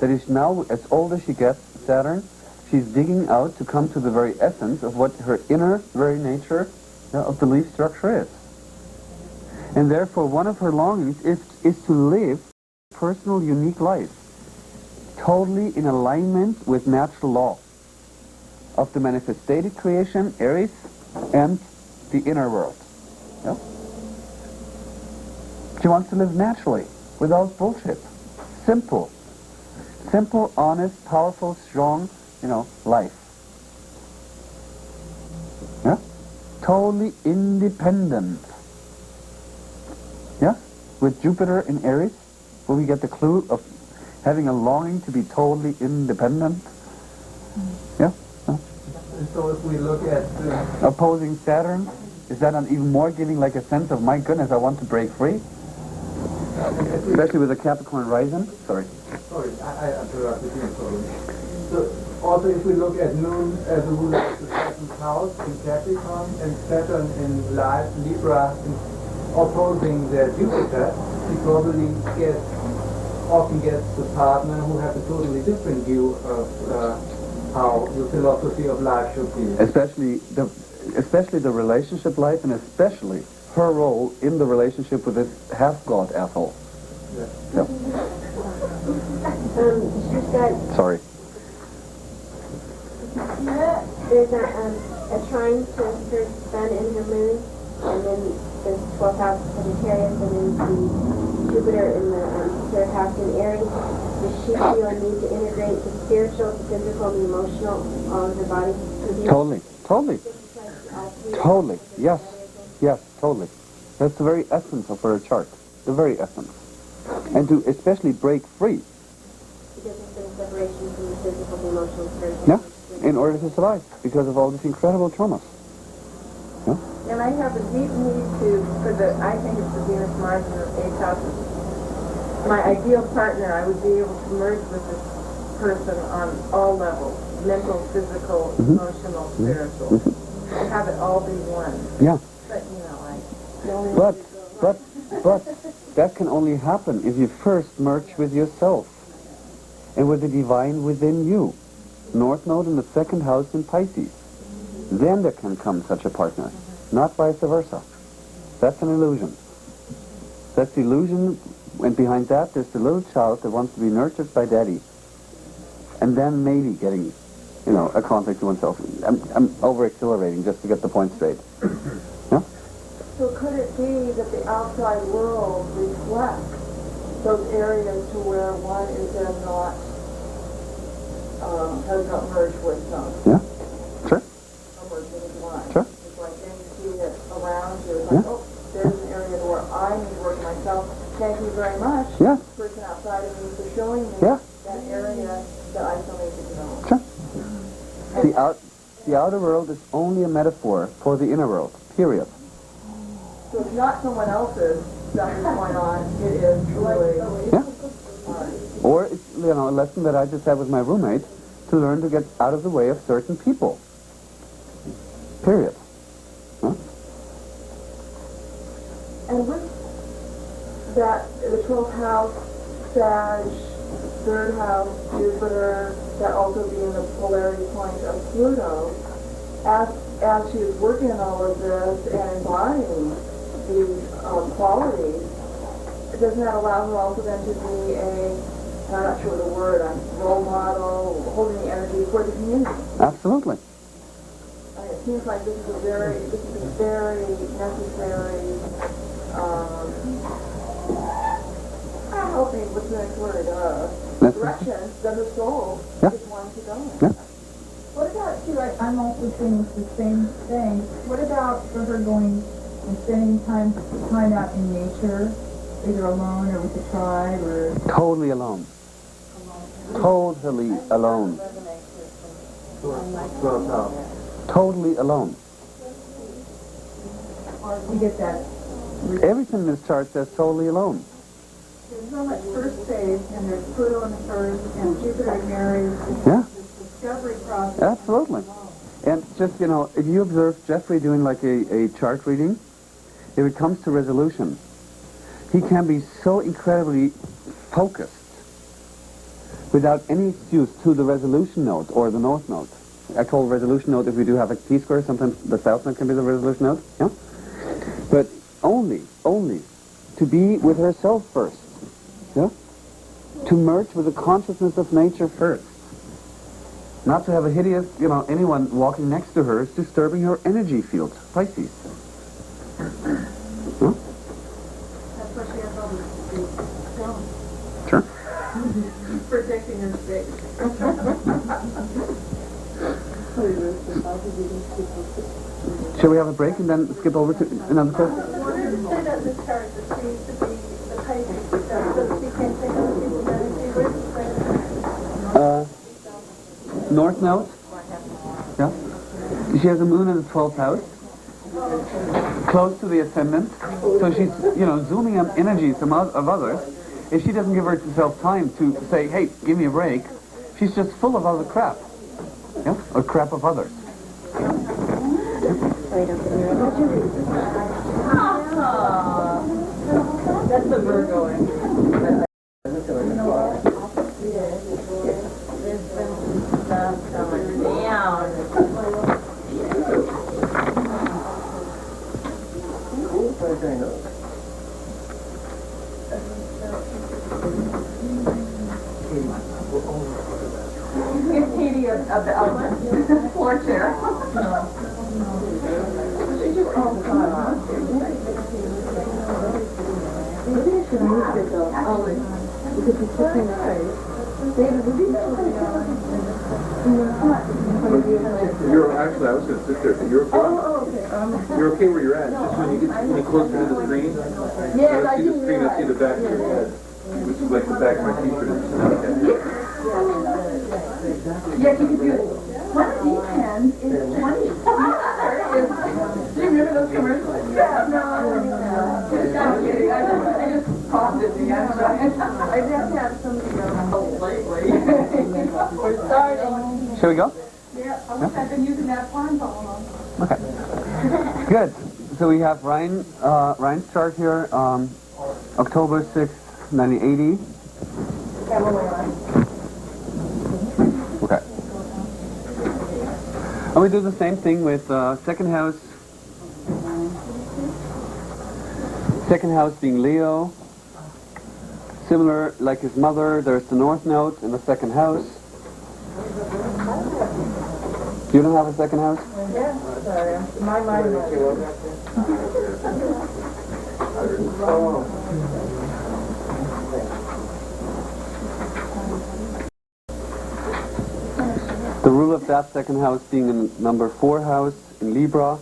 that is now, as old as she gets, Saturn, she's digging out to come to the very essence of what her inner very nature of belief structure is. And therefore one of her longings is to live a personal, unique life, totally in alignment with natural law of the manifested creation, Aries, and the inner world. Yeah? She wants to live naturally, without bullshit. Simple. Simple, honest, powerful, strong, life. Yeah? Totally independent. Yeah? With Jupiter in Aries, will we get the clue of having a longing to be totally independent? Yeah? So if we look at Opposing Saturn, is that not even more giving like a sense of, my goodness, I want to break free? Especially with a Capricorn rising? Sorry. Sorry, I interrupted you. Sorry. So also, if we look at Moon as a ruler of the 7th house in Capricorn and Saturn in Libra opposing the Jupiter, she probably often gets a partner who has a totally different view of how the philosophy of life should be. Especially the relationship life, and especially her role in the relationship with this half-god asshole. Yeah. Yep. She's got, Sorry. there's a, a trine to her sun and her moon, and then the 12th house of Sagittarius, and then the Jupiter in the 3rd house in Aries. Does she feel a need to integrate the spiritual, the physical, the emotional, all of her body? Totally, totally, totally. Yes, yes, totally. That's the very essence of her chart. The very essence. And to especially break free. Because there's been a separation from the physical, the emotional, spiritual. Yeah, in order to survive, because of all these incredible traumas. Yeah? And I have a deep need I think it's the Venus, Mars, and the 8th houses. My ideal partner, I would be able to merge with this person on all levels. Mental, physical, emotional, spiritual. To have it all be one. Yeah. But, But that can only happen if you first merge with yourself and with the divine within you. North Node in the 2nd house in Pisces. Then there can come such a partner, not vice versa. That's an illusion. That's the illusion, and behind that there's the little child that wants to be nurtured by daddy, and then maybe getting, a contact to oneself. I'm over-accelerating just to get the point straight. Yeah? So could it be that the outside world reflects those areas to where one is then not, has not merged with them? Yeah, sure. Or merged with one. Sure. It's like then you see it around you. It's like, oh, there's an area where I need to work myself. Thank you very much. Yeah. This person outside of me for showing me Yeah. that area that I still need to develop. Sure. The outer world is only a metaphor for the inner world, period. So it's not someone else's stuff is going on. It is truly. Yeah. Or it's, a lesson that I just had with my roommate to learn to get out of the way of certain people. Period. Huh? And with that, the 12th house, Sag, 3rd house, Jupiter, that also being the polarity point of Pluto, as she is working on all of this and embodying these qualities, doesn't that allow her also then to be I'm not sure the word, a role model, holding the energy for the community? Absolutely. It seems like this is a very necessary, help me, what's the next word? Direction that her soul is wanting to go in. Yeah. What about, I'm also saying the same thing. What about for her going and spending time out in nature, either alone or with a tribe or... Totally alone. Totally alone. Totally alone. You get that? Everything in this chart says totally alone. There's so much first phase, and there's Pluto in the first, and Jupiter in Aries. Yeah. Discovery process. Absolutely. And just, if you observe Jeffrey doing like a chart reading, if it comes to resolution, he can be so incredibly focused without any excuse to the resolution note or the north note. I call resolution note if we do have a T-square, sometimes the south note can be the resolution note, yeah? But only to be with herself first, yeah? To merge with the consciousness of nature first. Not to have a hideous, anyone walking next to her is disturbing her energy field. Pisces. Huh? That's why she has all these stones. Sure. Protecting her space. Shall we have a break and then skip over to another question? What did it say that this chart that seems to be the Pisces stuff, so she can't think of people that she North Node. Yeah. She has a moon in the 12th house, close to the ascendant. So she's, zooming on energies of others. If she doesn't give herself time to say, hey, give me a break, she's just full of other crap. Yeah? Or crap of others. That's the Virgo. There's been some stuff coming down. Give Katie a floor chair. missed it though. Always. Because he's sitting there. David, would you know You're actually, I was going to sit there, but you're okay. You're okay where you're at. Just when you get any closer to the screen, Yes, I see the screen, I see the back of your head, which is like the back of my t-shirt. Yeah, you could do it. One of these pens is 20. Do you remember those commercials? Yeah, no. I just popped it the end. I just had somebody go lately. We're starting. Shall we go? Yeah, I've been using that farm phone. Okay. Good. So we have Ryan's chart here, October 6th, 1980. Okay. And we do the same thing with second house. Second house being Leo. Similar, like his mother, there's the north node in the second house. You don't have a second house? Yeah, sorry. My mind went. The rule of that second house being in number 4 house in Libra.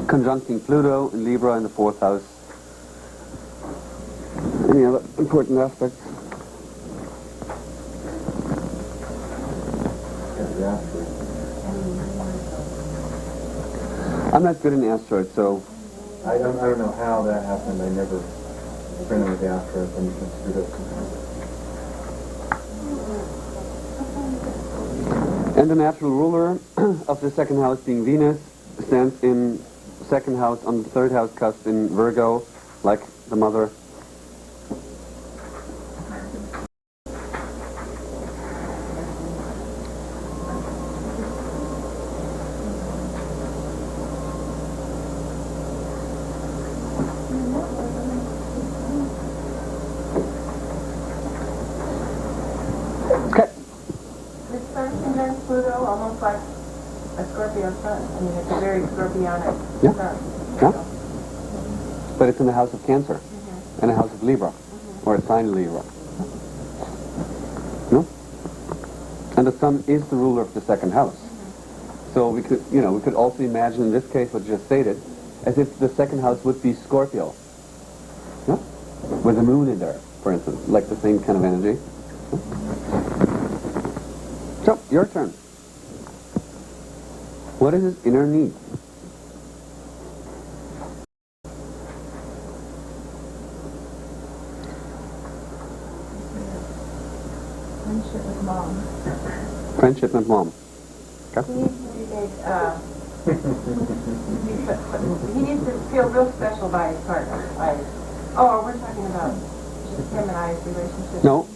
Conjuncting Pluto in Libra in the 4th house. Any other important aspects? I'm not good in asteroids, so I don't know how that happened. I never printed the asteroids and screwed up sometimes. and the natural ruler of the second house being Venus stands in second house on the 3rd house cusp in Virgo, like the mother. Pluto, almost like a Scorpio sun. I mean, it's a very Scorpionic sun. Yeah. But it's in the house of Cancer, and a house of Libra, or a sign of Libra. No? And the sun is the ruler of the second house. So we could, we could also imagine in this case what you just stated, as if the second house would be Scorpio. Yeah? With the moon in there, for instance, like the same kind of energy. So, your turn. What is his inner need? Friendship with mom. Friendship with mom. Okay. He needs to feel real special by his partner. We're talking about just him and I's relationship. No,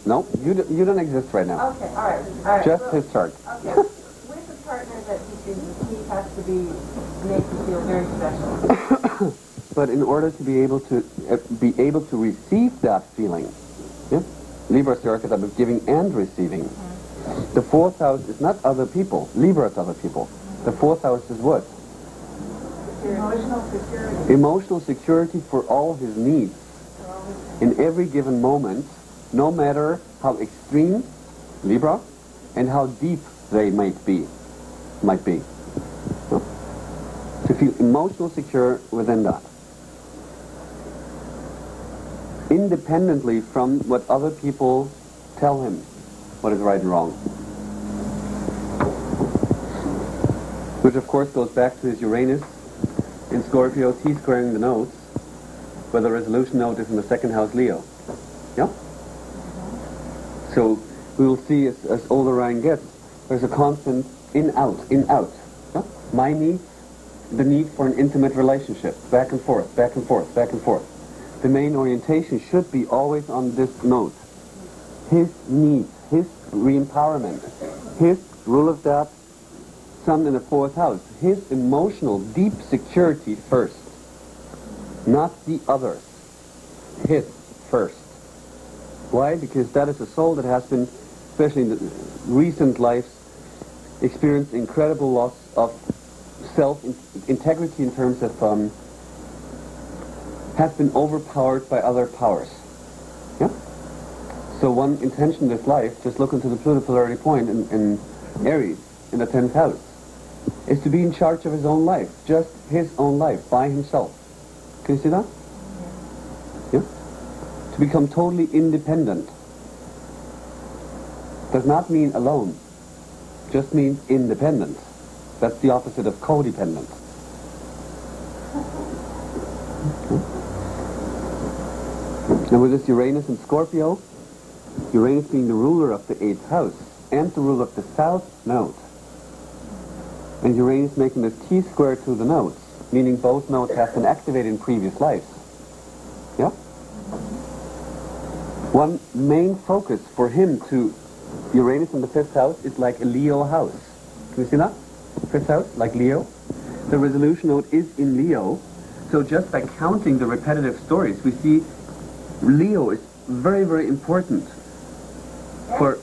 you don't exist right now. Okay, all right. Just his chart. Okay. With a partner that he chooses, he has to be made to feel very special. But in order to be able to receive that feeling, yeah? Libra is the archetype of giving and receiving. The 4th house is not other people. Libra is other people. The 4th house is what? Emotional security. Emotional security for all his needs. In every given moment, no matter how extreme, Libra, and how deep they might be. No? To feel emotional secure within that. Independently from what other people tell him what is right and wrong. Which of course goes back to his Uranus in Scorpio, T-squaring the nodes, where the resolution node is in the 2nd house Leo. Yeah? So we will see as older Ryan gets, there's a constant in-out. Yeah? My need, the need for an intimate relationship, back and forth. The main orientation should be always on this node. His needs, his re-empowerment, his rule of that, sun in the 4th house, his emotional deep security first, not the others, his first. Why? Because that is a soul that has been, especially in the recent lives, experienced incredible loss of self-integrity in terms of has been overpowered by other powers. Yeah? So one intention in this life, just look into the Pluto polarity point in Aries, in the 10th house, is to be in charge of his own life, just his own life, by himself. Can you see that? Yeah? To become totally independent. Does not mean alone, just means independent. That's the opposite of codependent. And with this Uranus in Scorpio, Uranus being the ruler of the 8th house and the ruler of the south node, and Uranus making this T-square to the nodes, meaning both nodes have been activated in previous lives. Yeah? One main focus for him to Uranus in the 5th house is like a Leo house. Can you see that? 5th house, like Leo. The resolution node is in Leo, so just by counting the repetitive stories, we see Leo is very, very important for...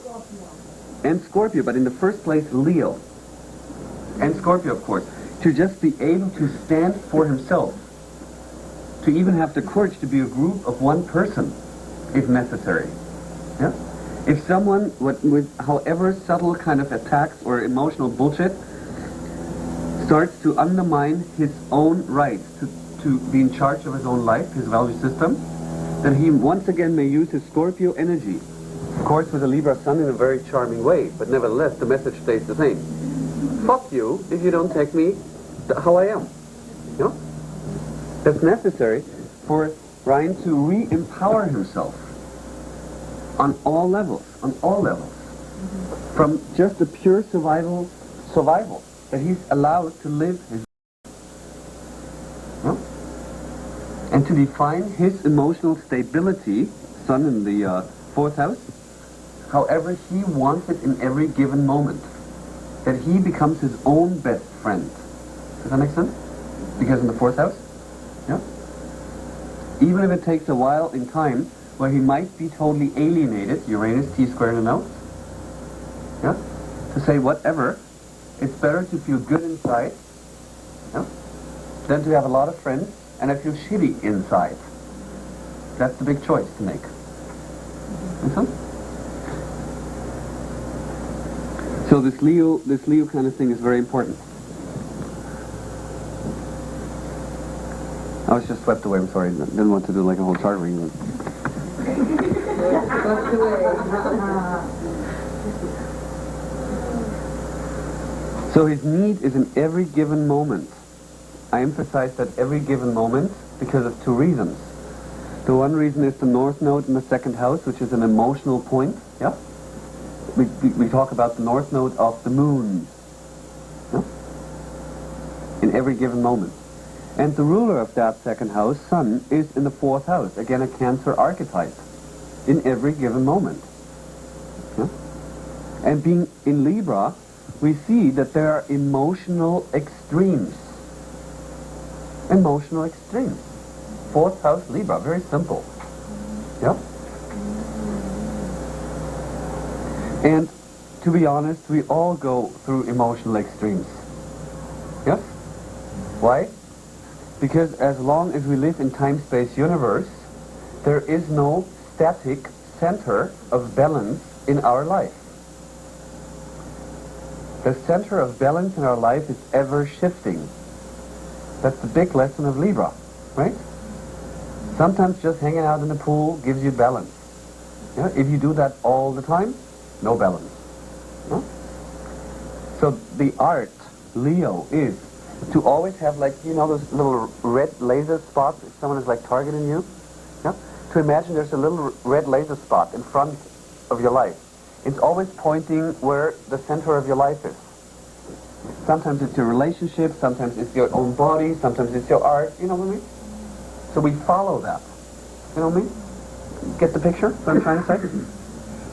And Scorpio, but in the first place, Leo. And Scorpio, of course. To just be able to stand for himself. To even have the courage to be a group of one person, if necessary. Yeah? If someone, with however subtle kind of attacks or emotional bullshit, starts to undermine his own rights to be in charge of his own life, his value system, then he once again may use his Scorpio energy. Of course, with a Libra Sun in a very charming way, but nevertheless, the message stays the same. Fuck you if you don't take me how I am. You know? That's necessary for Ryan to re-empower himself on all levels, from just the pure survival, that he's allowed to live his life. And to define his emotional stability, Sun in the 4th house, however he wants it in every given moment. That he becomes his own best friend. Does that make sense? Because in the 4th house, yeah? Even if it takes a while in time where he might be totally alienated, Uranus T-square in the notes, yeah? To say whatever, it's better to feel good inside, yeah? Than to have a lot of friends and I feel shitty inside. That's the big choice to make. Make sense? So this Leo kind of thing is very important. I was just swept away, I'm sorry. Didn't want to do like a whole chart reading. Swept away. So his need is in every given moment. I emphasize that every given moment because of two reasons. The one reason is the North Node in the 2nd house, which is an emotional point. Yeah? We talk about the North Node of the Moon. Yeah? In every given moment. And the ruler of that 2nd house, Sun, is in the 4th house. Again, a Cancer archetype. In every given moment. Yeah? And being in Libra, we see that there are emotional extremes. Emotional extremes. 4th house Libra, very simple. Yep. And to be honest, we all go through emotional extremes. Yes? Why? Because as long as we live in time-space universe, there is no static center of balance in our life. The center of balance in our life is ever shifting. That's the big lesson of Libra, right? Sometimes just hanging out in the pool gives you balance. Yeah? If you do that all the time, no balance. Yeah? So the art, Leo, is to always have like, you know, those little red laser spots if someone is like targeting you. Yeah? To imagine there's a little red laser spot in front of your life. It's always pointing where the center of your life is. Sometimes it's your relationship, sometimes it's your own body, sometimes it's your art, you know what I mean? So we follow that. You know what I mean? Get the picture, what I'm trying to say?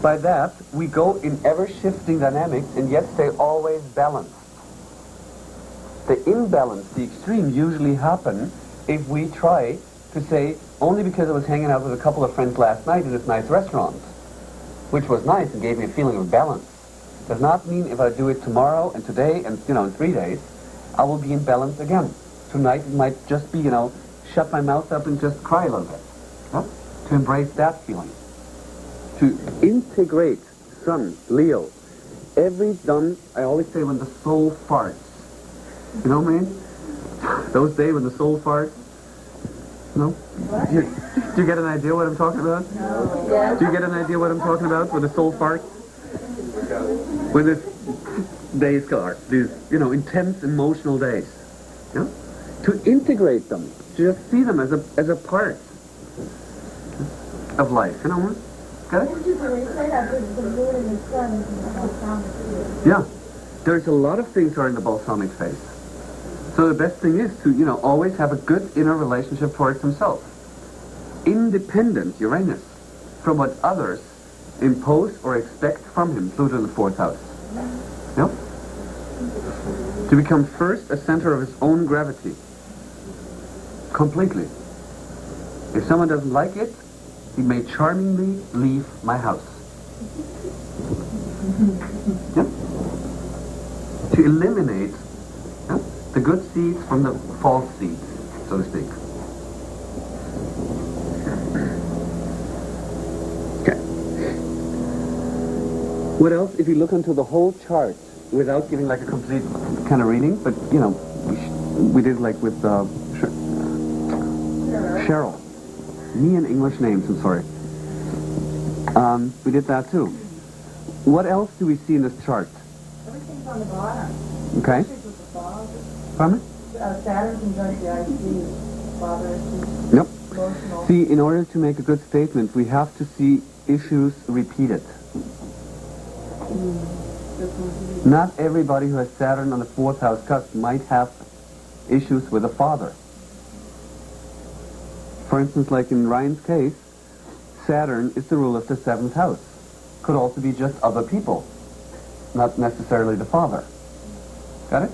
By that, we go in ever-shifting dynamics and yet stay always balanced. The imbalance, the extreme, usually happen if we try to say, only because I was hanging out with a couple of friends last night in this nice restaurant, which was nice and gave me a feeling of balance, does not mean if I do it tomorrow and today and, you know, in 3 days, I will be in balance again. Tonight it might just be, you know, shut my mouth up and just cry a little bit. Yeah? To embrace that feeling. To integrate Sun, Leo. Every done, I always say when the soul farts. You know what I mean? Those days when the soul farts. No? Do you get an idea what I'm talking about? No. Yeah. Do you get an idea what I'm talking about when the soul farts? When this days are these, intense emotional days. Yeah? To integrate them, to just see them as a part of life. You know? Got it? Yeah. There's a lot of things are in the balsamic phase. So the best thing is to, always have a good inner relationship towards himself. Independent Uranus from what others impose or expect from him, Pluto in the 4th house. Yep. To become first a center of his own gravity. Completely. If someone doesn't like it, he may charmingly leave my house. Yep. To eliminate the good seeds from the false seeds, so to speak. Okay. What else? If you look into the whole chart, without giving like a complete kind of reading, but we did like with Cheryl. Me and English names, I'm sorry. We did that too. What else do we see in this chart? Everything's on the bottom. Okay. Issues with the father. Pardon me? Saturn conjunct the IC. Father issues. Yep. Emotional. See, in order to make a good statement, we have to see issues repeated. Not everybody who has Saturn on the 4th house cusp might have issues with a father. For instance, like in Ryan's case, Saturn is the ruler of the 7th house. Could also be just other people, not necessarily the father. Got it?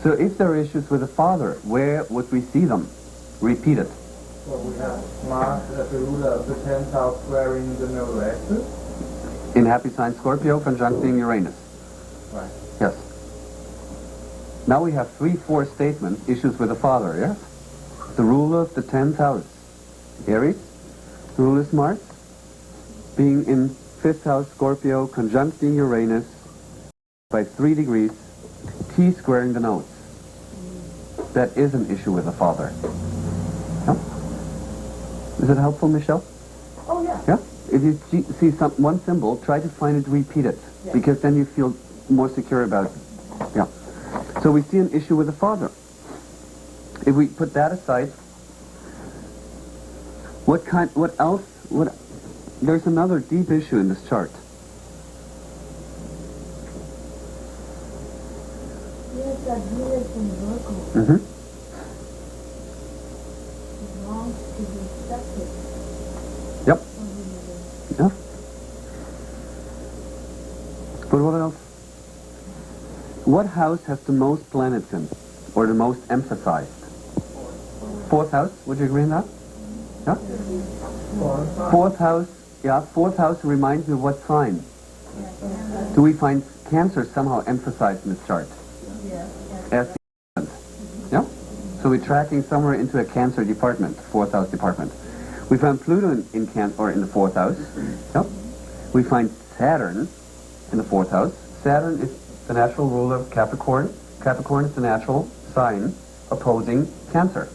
So if there are issues with the father, where would we see them? Repeat it. Well, we have Mars as the ruler of the 10th house squaring the nodal axis. In happy sign Scorpio, conjuncting Uranus. Right. Yes. Now we have 3-4 statements, issues with the father, yes? The ruler of the 10th house, Aries, the ruler is Mars, being in 5th house Scorpio, conjuncting Uranus by 3 degrees, T squaring the nodes. That is an issue with the father. Yeah? Is it helpful, Michelle? Oh, yeah. Yeah? If you see one symbol, try to find it, repeat it, because then you feel more secure about it. Yeah. So we see an issue with the father. If we put that aside, what else, there's another deep issue in this chart. Yes, that Venus in Virgo. Mm-hmm. It longs to be accepted. Yep. Yeah. But what else? What house has the most planets in, or the most emphasized? 4th house, would you agree on that? Yeah? 4th house, yeah, 4th house reminds me of what sign? Do we find Cancer somehow emphasized in this chart? As the department. Yeah? So we're tracking somewhere into a Cancer department, 4th house department. We find Pluto in Cancer, or in the 4th house. Yeah? We find Saturn in the 4th house. Saturn is the natural ruler of Capricorn. Capricorn is the natural sign opposing Cancer.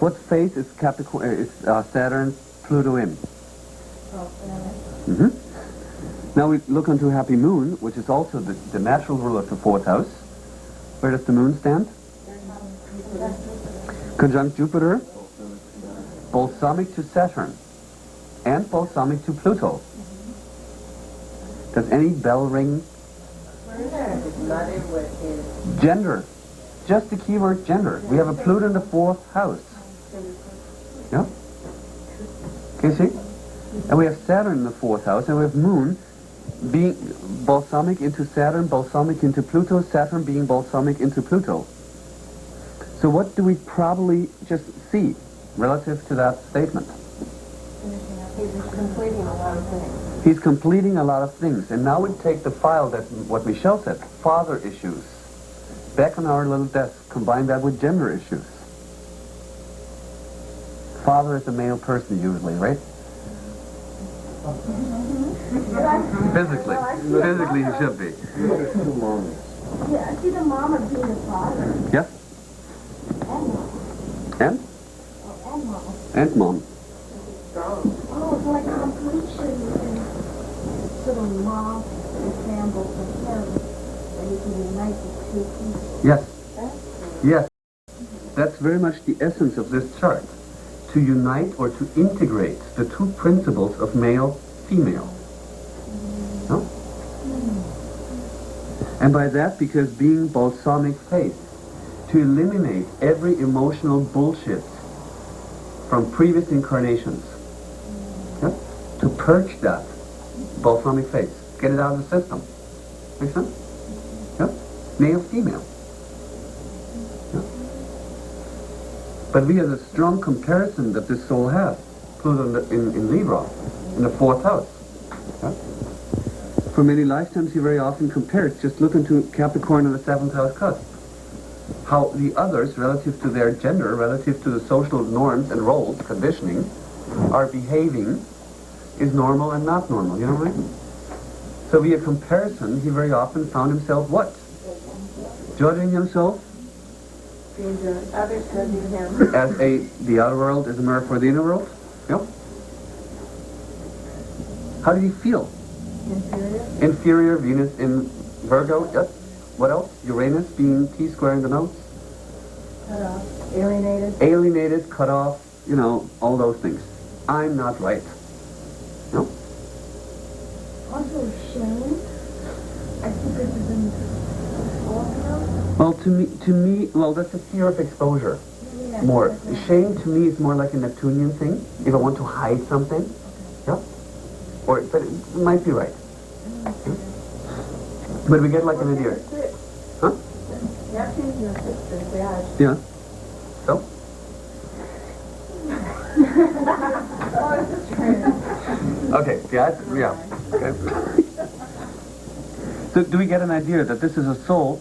What phase is Saturn, Pluto in? Mm-hmm. Now we look into Happy Moon, which is also the natural ruler of the 4th house. Where does the moon stand? Conjunct Jupiter, balsamic to Saturn, and balsamic to Pluto. Does any bell ring? Gender. Just the keyword gender. We have a Pluto in the 4th house. Yeah? Can you see? And we have Saturn in the 4th house, and we have Moon being balsamic into Saturn, balsamic into Pluto, Saturn being balsamic into Pluto. So what do we probably just see relative to that statement? He's completing a lot of things. He's completing a lot of things. And now we take the file that, what Michelle said, father issues, back on our little desk, combine that with gender issues. Father is a male person usually, right? Physically. Physically he should be. There's two moments. Yeah, I see the mama being the father. Yeah? And mom. And? Oh, and mom. And mom. Oh, it's like completion and sort of mom example for him that he can unite the two people. Yes. Yes. That's very much the essence of this chart. To unite or to integrate the two principles of male-female. No? And by that, because being balsamic faith, to eliminate every emotional bullshit from previous incarnations. Yeah? To purge that balsamic faith. Get it out of the system. Make sense? Yeah? Male, female. Yeah? But we have a strong comparison that this soul has. Pluto in Libra, in the 4th house. Yeah? For many lifetimes he very often compares, just look into Capricorn and the 7th house cusp. How the others, relative to their gender, relative to the social norms and roles, conditioning, are behaving is normal and not normal, you know what I mean? So via comparison, he very often found himself what? Judging himself Others judging him. as the outer world is a mirror for the inner world. Yep. How did he feel? Inferior. Inferior, Venus in Virgo, yep. What else? Uranus being T-square in the notes. Cut off. Alienated. Alienated, cut off, you know, all those things. I'm not right. No? Also shame. I think this is in Scorpio. Well, to me, well, that's a fear of exposure. Yeah, More. that's right. Shame to me is more like a Neptunian thing. If I want to hide something. Yeah? Or, but it might be right. But we get like an idea. Huh? Neptune's your sister, yeah. Yeah. So? Okay, yeah. Okay. So do we get an idea that this is a soul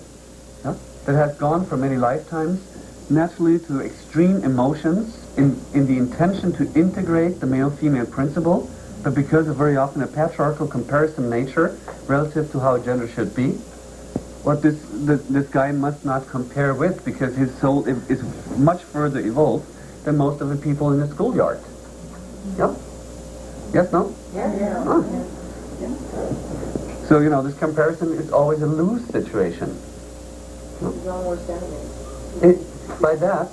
that has gone for many lifetimes naturally to extreme emotions in the intention to integrate the male-female principle, but because of very often a patriarchal comparison nature relative to how gender should be, what this guy must not compare with, because his soul is much further evolved than most of the people in the schoolyard. Yeah? Yes, no? Yeah. Huh. So, you know, this comparison is always a lose situation. His own worst enemy. By that,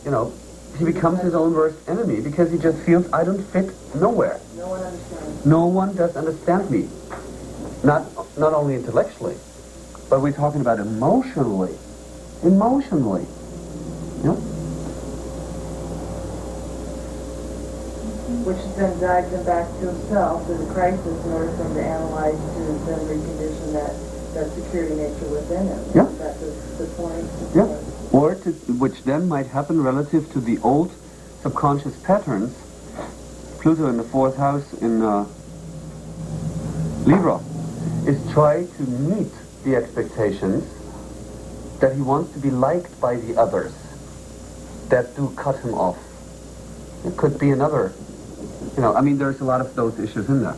you know, he becomes his own worst enemy because he just feels, I don't fit nowhere. No one understands. No one does understand me. Not only intellectually, but we're talking about emotionally. Emotionally. You know? Which then drags him back to himself, to the crisis, in order for him to analyze, to then recondition that security nature within him. Yeah. That's the point. Yeah. Or which then might happen relative to the old subconscious patterns. Pluto in the 4th house in Libra is try to meet the expectations that he wants to be liked by the others that do cut him off. It could be another, you know, I mean, there's a lot of those issues in there.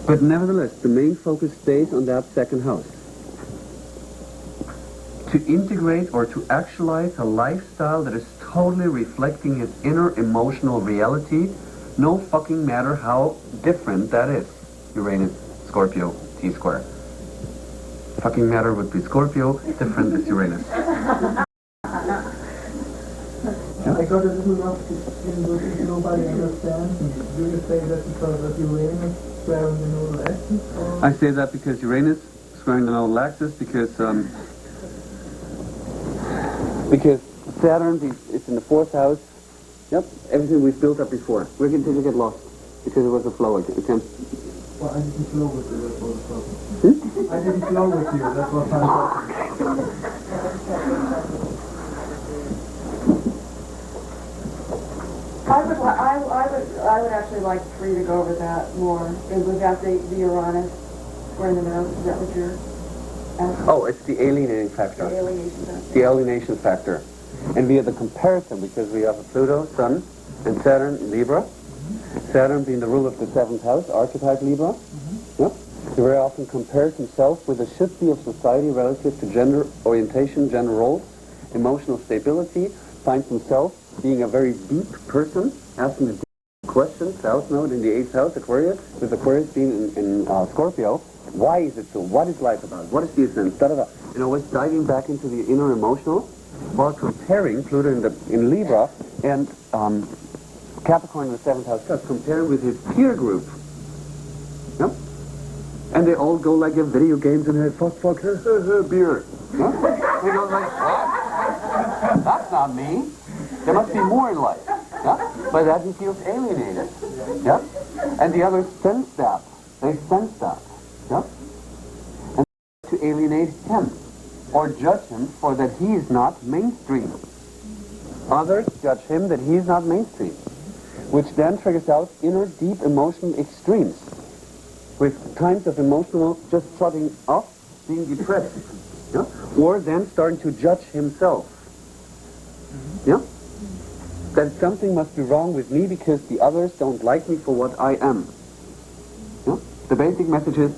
But nevertheless, the main focus stays on that 2nd house. To integrate or to actualize a lifestyle that is totally reflecting his inner emotional reality, no fucking matter how different that is. Uranus, Scorpio, T-square. Fucking matter would be Scorpio, different is Uranus. I got a little lost in what nobody understands. Do you say that because of Uranus squaring the nodal axis? Or? I say that because Uranus squaring the nodal axis, because Saturn is in the 4th house. Yep, everything we've built up before. We're going to get lost because it was a flow. It can. Well, I didn't flow with you, that was the problem. I didn't flow with you, that was my problem. I would actually like for you to go over that more. Was that the Uranus square in the nose? Is that what you're asking? Oh, it's the alienating factor. The alienation factor. The alienation factor. And via the comparison, because we have a Pluto, Sun, and Saturn in Libra, Saturn being the ruler of the 7th house, archetype Libra, yeah? He very often compares himself with the should-be of society relative to gender orientation, gender roles, emotional stability, finds himself being a very deep person, asking the deep questions, South Node in the 8th house, Aquarius, with Aquarius being in Scorpio. Why is it so? What is life about? What is the essence? Da-da-da. You know, it's diving back into the inner emotional, while comparing Pluto in Libra and Capricorn in the 7th house, comparing with his peer group. Yep. And they all go like a video games and they fuck, beer. Huh? He goes like, what? That's not me. There must be more in life. Yeah? By that he feels alienated. Yeah? And the others sense that. They sense that. Yeah? And to alienate him or judge him for that he is not mainstream. Others judge him that he is not mainstream, which then triggers out inner deep emotional extremes, with times of emotional just shutting off, being depressed, yeah? Or then starting to judge himself. Yeah? That something must be wrong with me because the others don't like me for what I am. Yeah? The basic message is,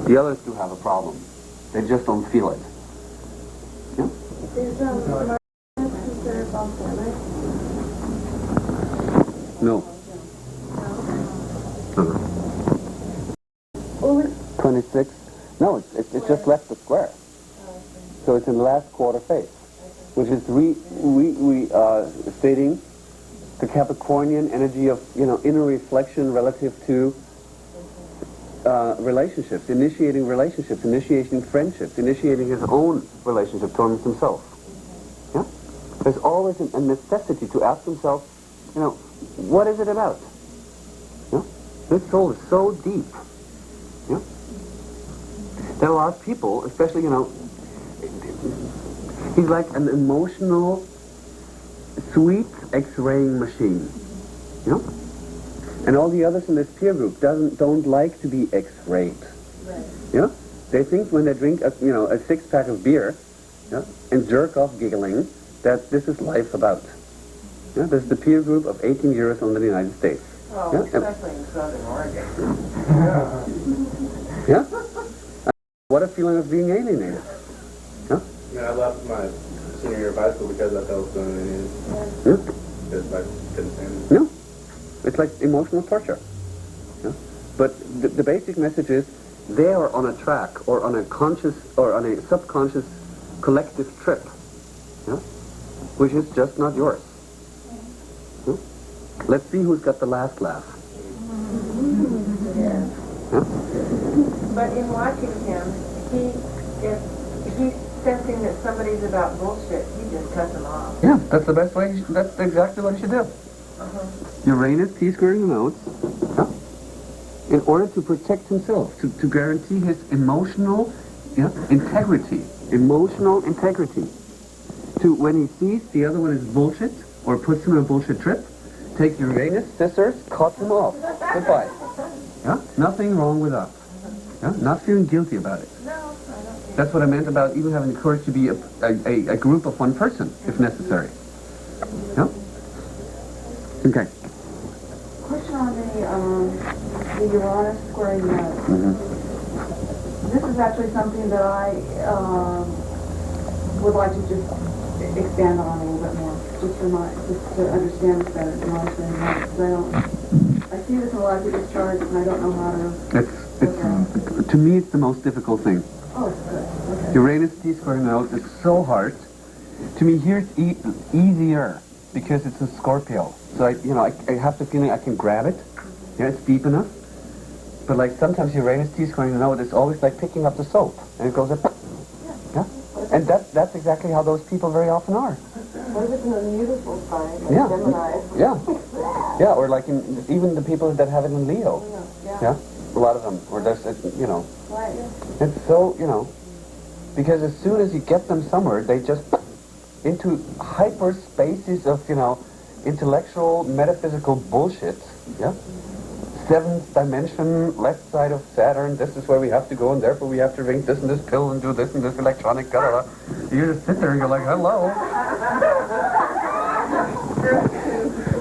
the others do have a problem. They just don't feel it. Yeah? Is Mars considered volcanic? No. 26. No, it's just left the square. So it's in the last quarter phase, which is stating the Capricornian energy of, you know, inner reflection relative to relationships, initiating friendships, initiating his own relationship towards himself. Yeah? There's always a necessity to ask himself, you know, what is it about? Yeah? This soul is so deep. Yeah? There are a lot of people, especially, you know, he's like an emotional, sweet X-raying machine. You know? And all the others in this peer group don't like to be X-rayed. Right. You know? They think when they drink a 6-pack of beer, yeah, and jerk off giggling, that this is life about. Yeah? This is the peer group of 18 years under the United States. Oh, yeah? especially in Southern Oregon. Yeah? What a feeling of being alienated. Huh? Yeah, I left my senior year of high school because I felt so alienated. Yeah? Because I couldn't stand it. No. It's like emotional torture. Yeah? But the basic message is they are on a track or on a conscious or on a subconscious collective trip, yeah? Which is just not yours. Yeah? Let's see who's got the last laugh. Yeah. Yeah? But in watching him, if he's sensing that somebody's about bullshit, he just cuts them off. Yeah, that's the best way. That's exactly what you should do. Uranus, T-squaring the nodes, yeah? In order to protect himself, to guarantee his emotional, yeah, integrity. Emotional integrity. To when he sees the other one is bullshit or puts him in a bullshit trip, take Uranus, scissors, cut him off. Goodbye. Yeah? Nothing wrong with that. Yeah? Not feeling guilty about it. No, I don't think. That's what I meant about even having the courage to be a group of one person, if necessary. Yeah? Okay. Question on the Uranus squaring node. Mm-hmm. This is actually something that I would like to just expand on a little bit more, just to understand this better, to understand it because I see this in a lot of people's charts and I don't know how to. To me, it's the most difficult thing. Oh, it's good. Okay. Uranus T-squaring node is so hard. To me, here it's easier because it's a Scorpio. So I have the feeling I can grab it. Yeah, it's deep enough. But like sometimes Uranus T-squaring the node, it's always like picking up the soap, and it goes up. Yeah. And that's exactly how those people very often are. What if it's an unusual sign, like Yeah. Gemini? Yeah. Yeah, or like even the people that have it in Leo. Yeah. A lot of them, or there's, Right. It's so, because as soon as you get them somewhere, they just into hyperspaces of, intellectual, metaphysical bullshit, yeah? seventh dimension, left side of Saturn, this is where we have to go, and therefore we have to drink this and this pill and do this and this electronic, You just sit there and you're like, hello.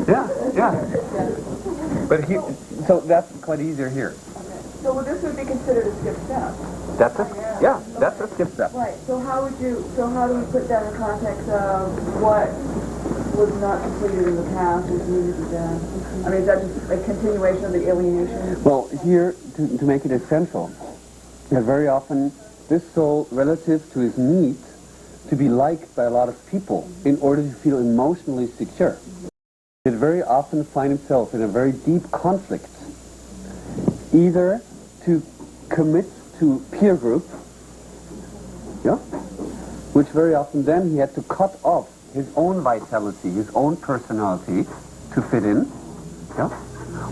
Yeah. But so that's quite easier here. So well, this would be considered a skip step. That's a skip step. Right. So how do we put that in the context of what was not completed in the past is needed to be done? I mean, is that just a continuation of the alienation? Well, here, to make it essential, that very often this soul, relative to his need to be liked by a lot of people in order to feel emotionally secure, it very often finds itself in a very deep conflict, either to commit to peer group, which very often then he had to cut off his own vitality, his own personality to fit in,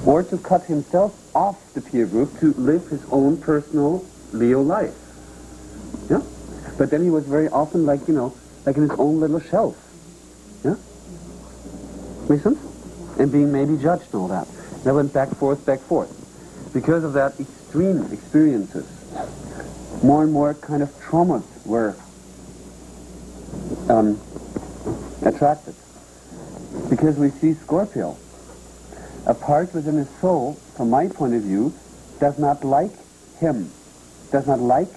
or to cut himself off the peer group to live his own personal Leo life. But then he was very often like in his own little shelf. Make sense? And being maybe judged and all that. That went back, forth. Because of that extreme experiences, more and more kind of traumas were attracted. Because we see Scorpio, a part within his soul, from my point of view, does not like him. Does not like,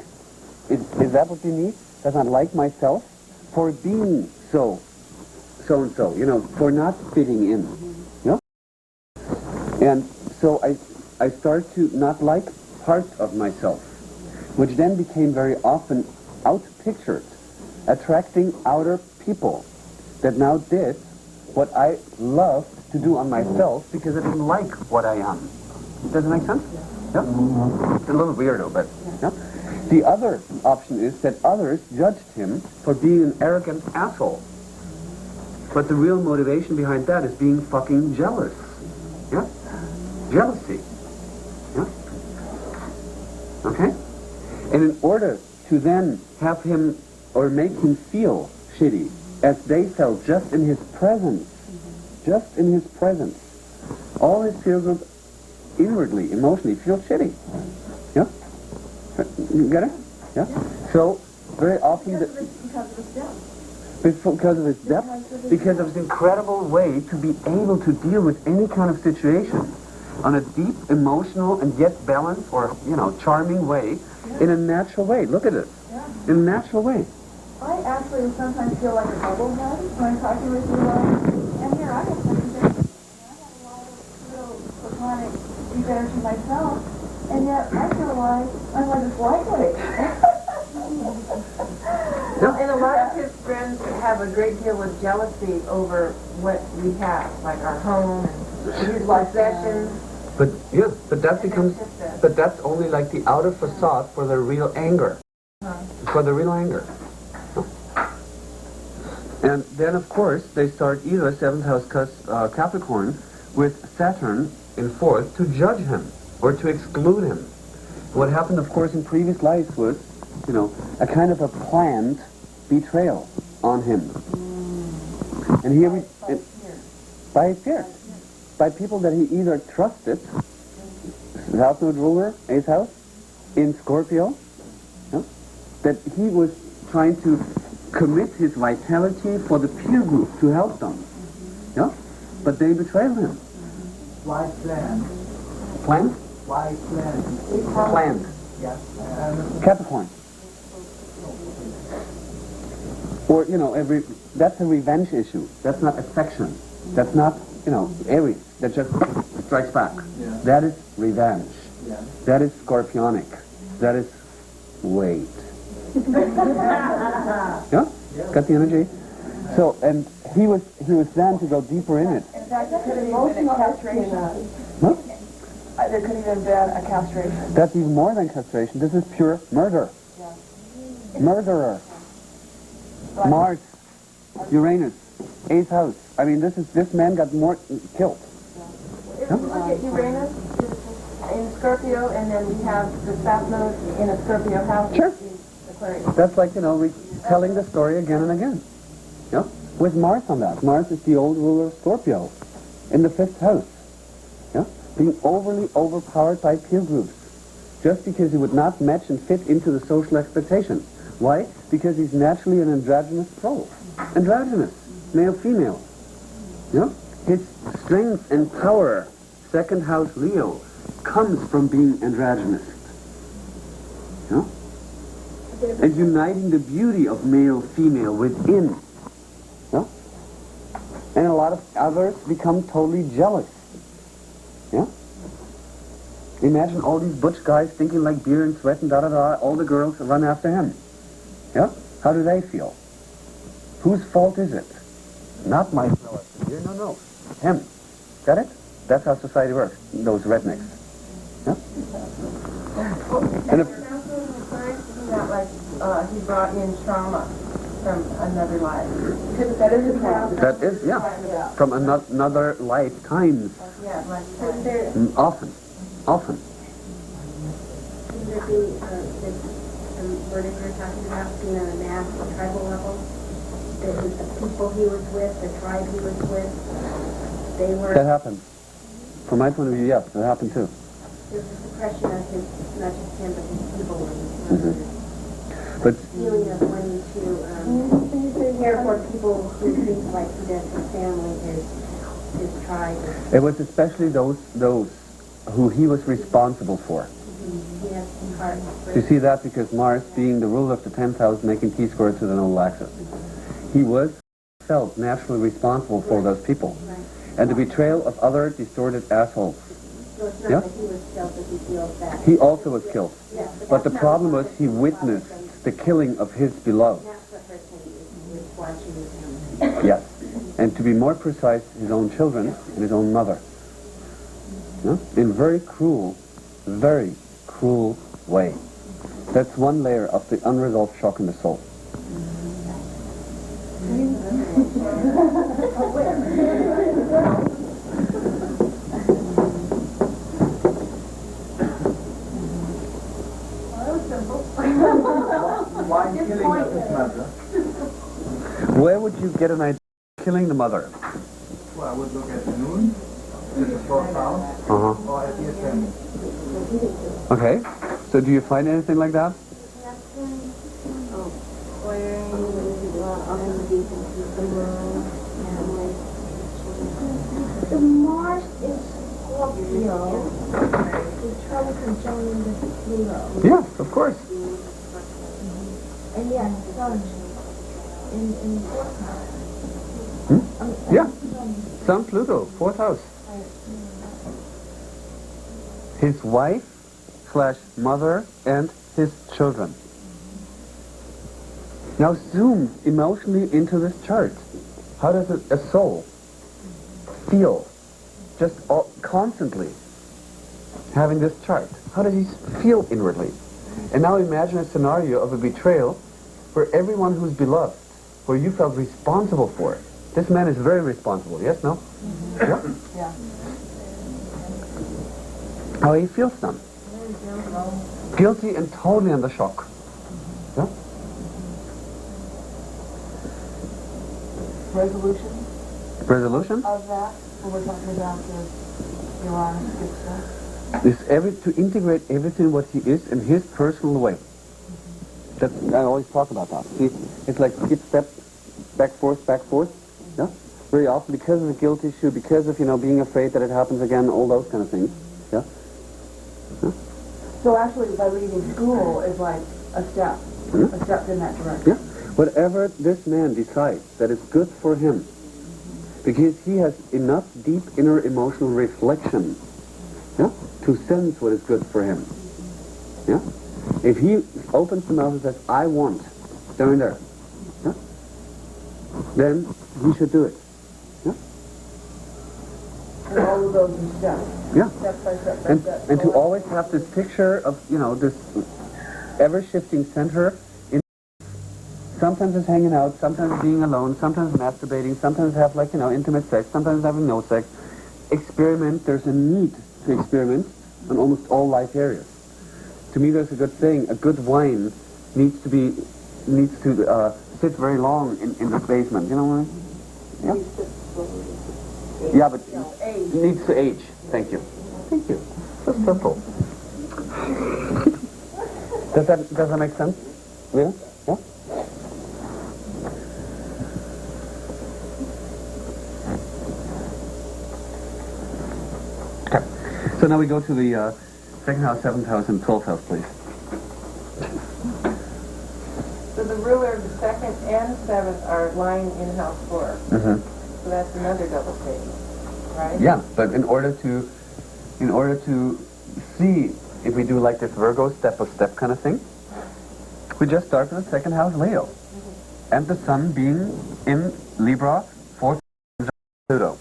is that what you need? Does not like myself for being so and so, for not fitting in. And so I start to not like parts of myself, which then became very often out-pictured, attracting outer people that now did what I loved to do on myself because I didn't like what I am. Does it make sense? Yeah? It's a little weirdo, but yeah? The other option is that others judged him for being an arrogant asshole. But the real motivation behind that is being fucking jealous. Yeah? Jealousy. Yeah? Okay? And in order to then have him or make him feel shitty, as they felt just in his presence, all his peer group inwardly, emotionally feel shitty. Yeah? You get it? Yeah? So, very often... Because of his depth, because of his incredible way to be able to deal with any kind of situation on a deep, emotional, and yet balanced or, charming way, in a natural way. Look at it. In a natural way. I actually sometimes feel like a bubblehead when I'm talking with you, and here I have something that, I have a lot of little platonic deep energy myself, and yet I feel like I'm like this lightweight. And a lot of his friends have a great deal of jealousy over what we have, like our home and his possessions. But that becomes, but that's only like the outer facade for the real anger. For the real anger. And then, of course, they start either 7th house Capricorn with Saturn in 4th to judge him or to exclude him. What happened, of course, in previous lives was, a kind of a planned betrayal on him. And here by his fear. By people that he either trusted, South Node ruler, 8th house, in Scorpio, that he was trying to commit his vitality for the peer group to help them. But they betrayed him. Why plan? Plan? Why plan? Planned. Yes. Capricorn. Or, that's a revenge issue. That's not affection. That's not, Aries. That just strikes back. Yeah. That is revenge. Yeah. That is scorpionic. That is weight. Yeah? Got the energy? So, and he was then to go deeper in it. In fact, there could have been a castration. Huh? There could have been a castration. That's even more than castration. This is pure murder. Yeah. Murderer. Right. Mars, Uranus, 8th house. I mean, this man got more killed. If you look at Uranus in Scorpio, and then we have the South Node in a Scorpio house. Sure. That's like, retelling the story again and again. With Mars on that. Mars is the old ruler of Scorpio in the 5th house. being overly overpowered by peer groups, just because he would not match and fit into the social expectations. Why? Because he's naturally an androgynous soul. Androgynous, male-female. You know? His strength and power, second house Leo, comes from being androgynous. You know? And uniting the beauty of male-female within. You know? And a lot of others become totally jealous. Yeah? Imagine all these butch guys thinking like beer and sweat and da-da-da, all the girls run after him. Yeah? How do they feel? Whose fault is it? Not my fellow here, no. Him. Got it? That's how society works, those rednecks. Yeah? And if, that like he brought in trauma from another life. Because that is a trauma. that is, yeah, from another lifetimes. Yeah, like Often. Could there be this murder you're talking about being on a mass tribal level? The people he was with, the tribe he was with, they were... That happened. From my point of view, yes, that happened too. There was a suppression of his, not just him, but his people were But feeling of wanting to care for people who seemed like his family, his tribe. it was especially those who he was responsible for. He has some heart. You see that because Mars, being the ruler of the 10th house, making T-squared to the nodal axis, he was felt naturally responsible for those people. Right. And the betrayal of other distorted assholes. So it's not Yeah? that he was killed, but he feels that. He also was killed. Yeah, But the that's not problem what was he witnessed the killing of his beloved. That's what hurt him, is watching him. Yes. And to be more precise, his own children and his own mother. Yeah? In very cruel way. That's one layer of the unresolved shock in the soul. Why killing of his mother? Where would you get an idea of killing the mother? Well, I would look at the moon, at the fourth house, Uh-huh. or at the ascendant. Okay. So do you find anything like that? The Mars is Scorpio. The trouble conjoining the Pluto. Yes, of course. And yet, Sun in fourth house. Yeah. Sun Pluto, fourth house. His wife / mother and his children. Now zoom emotionally into this chart. How does a soul feel just constantly having this chart? How does he feel inwardly? And now imagine a scenario of a betrayal where everyone who's beloved, where you felt responsible for it. This man is very responsible, yes, no? Yeah? Yeah. How he feels then? Guilty and totally under shock. Yeah? Resolution? Of that, when we're talking about the Uranus gets Is to integrate everything what he is in his personal way. That's, I always talk about that. See, it's like skip step, back forth. Yeah? Very often because of the guilt issue, because of, being afraid that it happens again, all those kind of things. Yeah? So actually, by leaving school is like a step in that direction. Yeah? Whatever this man decides that is good for him, because he has enough deep inner emotional reflection, yeah, to sense what is good for him. Yeah? If he opens the mouth and says, I want, down there, yeah, then he should do it. Yeah? And all of those in steps. Yeah. Step by step by And, step. and to always have this picture of, this ever-shifting center. Sometimes it's hanging out, sometimes being alone, sometimes masturbating, sometimes have intimate sex, sometimes having no sex. Experiment. There's a need to experiment on almost all life areas. To me, there's a good saying. A good wine needs to sit very long in the basement. You know what I mean? Yeah. Yeah, but it needs to age. Thank you. Thank you. So simple. Does that make sense? Yeah? Yeah? Okay. So now we go to the second house, 7th house, and 12th house, please. So the ruler of the second and seventh are lying in house 4. Mm-hmm. So that's another double phase, right? Yeah, but in order to see if we do like this Virgo step-by-step kind of thing, we just start with the second house Leo, and the sun being in Libra, 4th Pluto.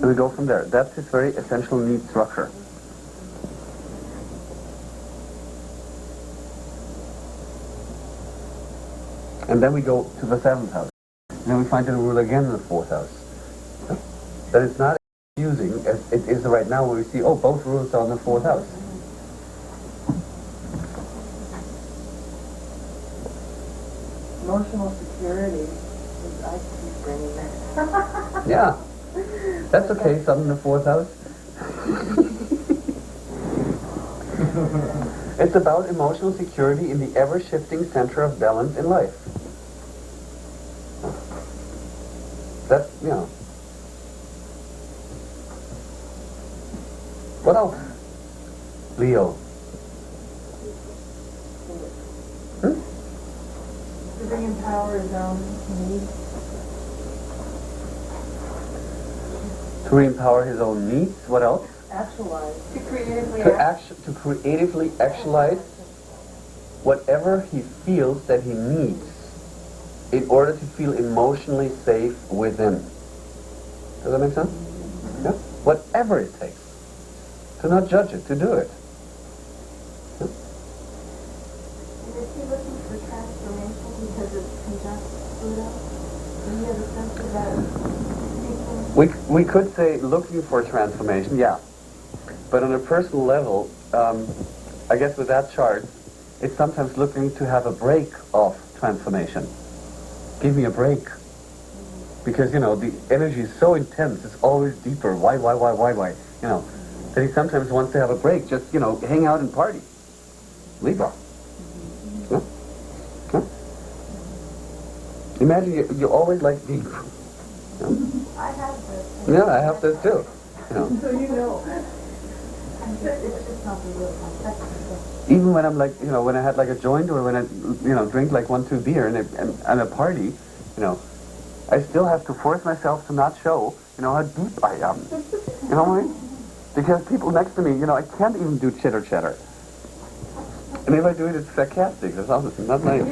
And we go from there. That's his very essential need structure. And then we go to the 7th house. And then we find the ruler again in the 4th house. That it's not confusing as it is right now where we see, oh, both rulers are in the 4th house. Emotional security. I keep bringing that. Yeah. That's okay, sun in the 4th house. It's about emotional security in the ever-shifting center of balance in life. That's, you know. What else? Leo. To bring in power his own needs. To re-empower his own needs. What else? Actualize. To creatively To creatively actualize whatever he feels that he needs in order to feel emotionally safe within. Does that make sense? Yeah? Whatever it takes. To not judge it, to do it. Yeah? And is he looking for transformation because it's conjunct Pluto? Do you have a sense of that? We could say looking for transformation, yeah. But on a personal level, I guess with that chart, it's sometimes looking to have a break of transformation. Give me a break. Because, you know, the energy is so intense, it's always deeper. Why? You know, that he sometimes wants to have a break, just, you know, hang out and party. Libra. Yeah? Yeah? Imagine you always like deep. Yeah? I have this. Yeah, I have this too. You know. So you know. It's just not the real concept. Even when I'm like, you know, when I had like a joint or when I, you know, drink like 1-2 beer and a party, you know, I still have to force myself to not show, you know, how deep I am. You know what I mean? Because people next to me, you know, I can't even do chitter chatter. And if I do it, it's sarcastic. It's obviously not nice.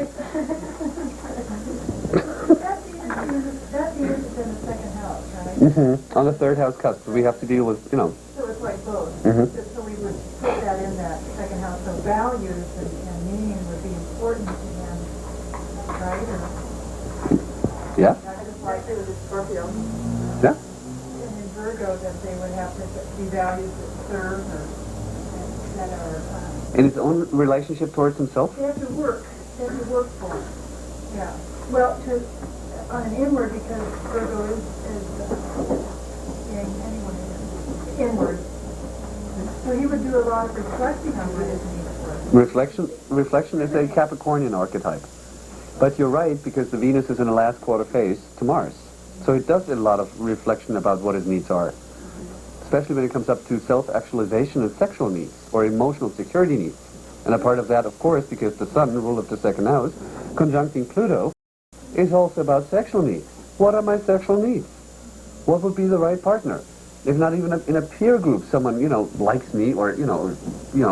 That Venus is in the second house, right? Mm-hmm. On the 3rd house cusp, we have to deal with, you know. So it's like both. Mm-hmm. So we would put that in that second house. So values and meaning would be important to him, right? Yeah? Just like it was Scorpio. Yeah? And in Virgo, that they would have to be values that serve or that are... In his own relationship towards himself? They have to work. They have to work for it. Yeah. Well, on an inward, because Virgo is anyone inward. So he would do a lot of reflecting on what his needs were. Reflection is a Capricornian archetype. But you're right, because the Venus is in the last quarter phase to Mars. So it does a lot of reflection about what his needs are. Especially when it comes up to self-actualization and sexual needs, or emotional security needs. And a part of that, of course, because the Sun, rule of the second house, conjuncting Pluto, is also about sexual needs. What are my sexual needs? What would be the right partner? If not even in a peer group, someone, you know, likes me or, you know,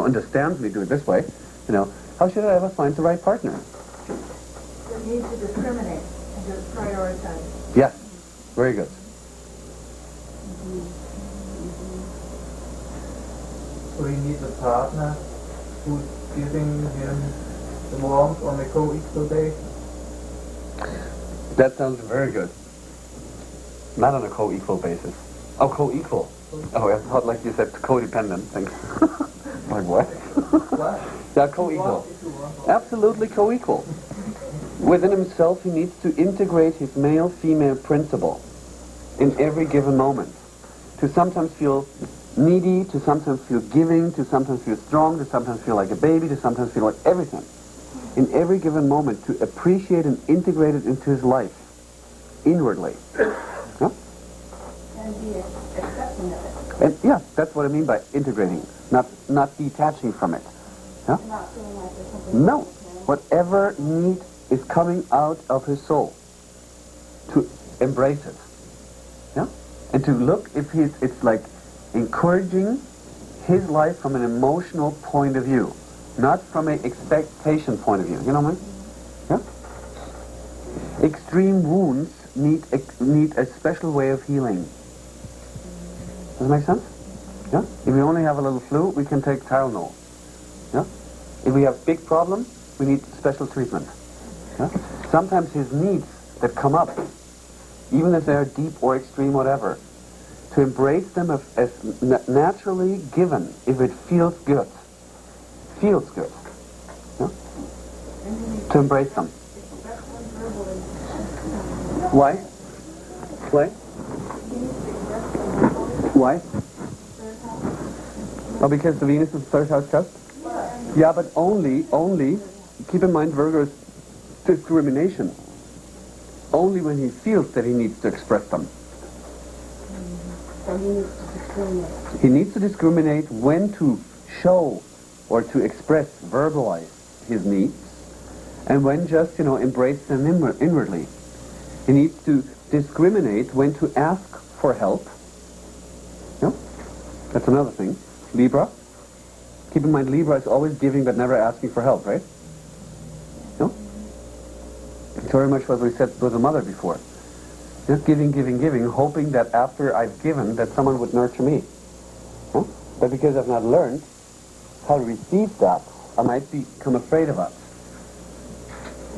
understands me, do it this way, you know, how should I ever find the right partner? That need to discriminate and to prioritize. Yes, very good. So he needs a partner who's giving him the warmth on a co-equal day. That sounds very good. Not on a co-equal basis. Oh, co-equal. Oh, I thought like you said codependent. Thanks. Like what? What? Yeah, co-equal. Absolutely co-equal. Within himself, he needs to integrate his male-female principle in every given moment. to sometimes feel needy, to sometimes feel giving, to sometimes feel strong, to sometimes feel like a baby, to sometimes feel like everything. In every given moment, to appreciate and integrate it into his life, inwardly. Yeah? And be accepting of it. And yeah, that's what I mean by integrating, not detaching from it. Yeah? Not feeling like there's something No. Whatever need is coming out of his soul, to embrace it. Yeah? And to look if it's like encouraging his life from an emotional point of view, not from an expectation point of view. You know what I mean? Yeah? Extreme wounds need a special way of healing. Does that make sense? Yeah? If we only have a little flu, we can take Tylenol. Yeah? If we have big problems, we need special treatment. Yeah? Sometimes his needs that come up, even if they are deep or extreme, whatever, to embrace them as naturally given, if it feels good. Feels good. Yeah? To embrace them. Why? Why? Why? Oh, because the Venus is third house test? Yeah, but only, keep in mind Virgo's discrimination. Only when he feels that he needs to express them. So he needs to discriminate. He needs to discriminate when to show or to express, verbalize his needs, and when just, embrace them inwardly. He needs to discriminate when to ask for help. Yeah? That's another thing. Libra. Keep in mind, Libra is always giving but never asking for help, right? No? It's very much what we said with the mother before. Just giving, hoping that after I've given, that someone would nurture me. Huh? But because I've not learned how to receive that, I might become afraid of it.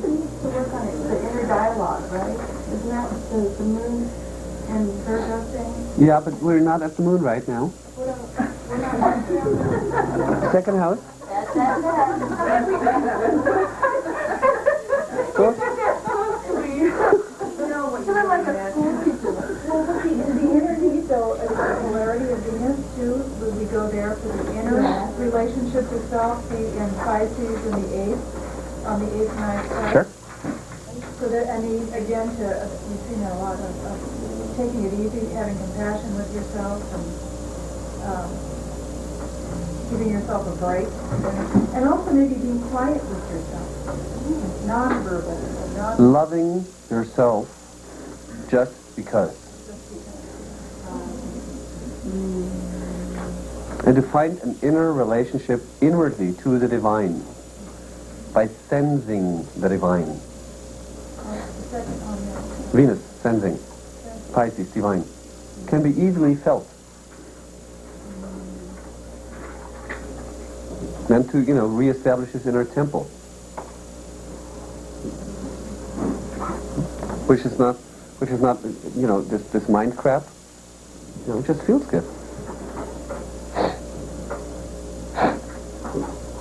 He needs to work on it, the inner dialogue, right? Isn't that what the moon and Virgo thing? Yeah, but we're not at the moon right now. We're not Second house. Go. The energy, so the polarity of Venus too, would we go there for the inner relationship itself, the in Pisces and the 8th, on the 8th and 9th side? Sure. So that, again, you've seen a lot of taking it easy, having compassion with yourself, and giving yourself a break, and also maybe being quiet with yourself, non-verbal, Loving yourself just because. And to find an inner relationship inwardly to the divine by sensing the divine. Venus, sensing. Pisces, divine. Can be easily felt. And to, reestablish his inner temple. Which is not, this mind crap. It just feels good.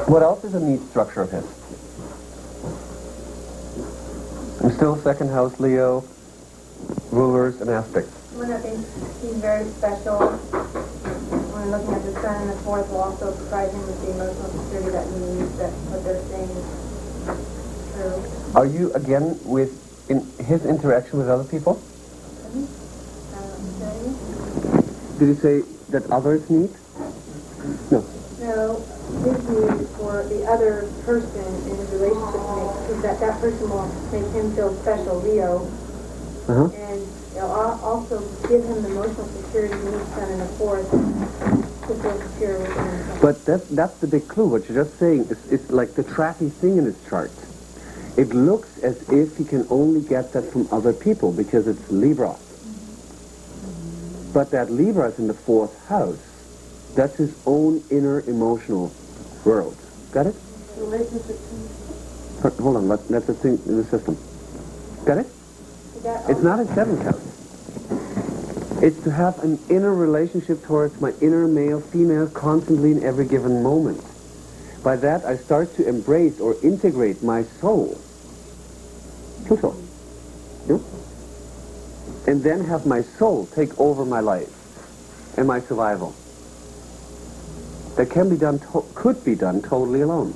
What else is a neat structure of his? I'm still second house Leo, rulers and aspects. One of the things, he's very special. When looking at the sun and the fourth will also provide him with the emotional security that he needs, that what they're saying is true. Are you, again, in his interaction with other people? Did you say that others need? No. No, his need for the other person in his relationship is that person will make him feel special, Leo. Uh-huh. And it'll also give him the emotional security he needs done in the fourth to feel secure within himself. But that's the big clue. What you're just saying is like the tracky thing in his chart. It looks as if he can only get that from other people because it's Libra. But that Libra is in the fourth house. That's his own inner emotional world. Got it? Hold on, that's the thing in the system. Got it? It's not in seventh house. It's to have an inner relationship towards my inner male, female, constantly in every given moment. By that, I start to embrace or integrate my soul. Pluto. Yeah? And then have my soul take over my life. and my survival. That can be done, could be done totally alone.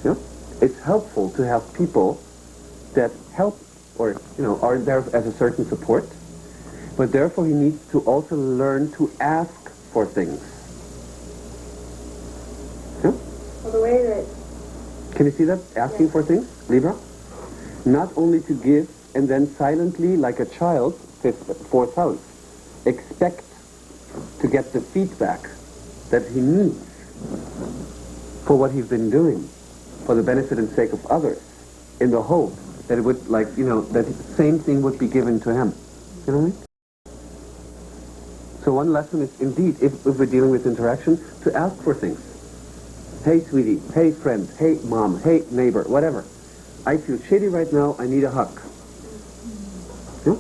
Yeah? It's helpful to have people that help or, are there as a certain support, but therefore he needs to also learn to ask for things. Yeah? Well, the way that Can you see that? Asking for things, Libra? Not only to give and then silently, like a child, fourth house, expect to get the feedback that he needs for what he's been doing, for the benefit and sake of others, in the hope that it would, that the same thing would be given to him. You know what I mean? So one lesson is, indeed, if we're dealing with interaction, to ask for things. Hey, sweetie. Hey, friend. Hey, mom. Hey, neighbor. Whatever. I feel shitty right now. I need a hug. Yeah?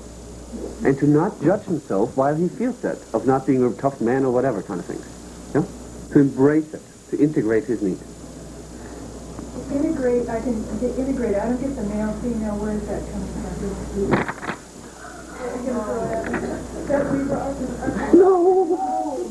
And to not judge himself while he feels that, of not being a tough man or whatever kind of things. Yeah? To embrace it, to integrate his need. Integrate, I can integrate. I don't get the male, female, where is that coming from? No!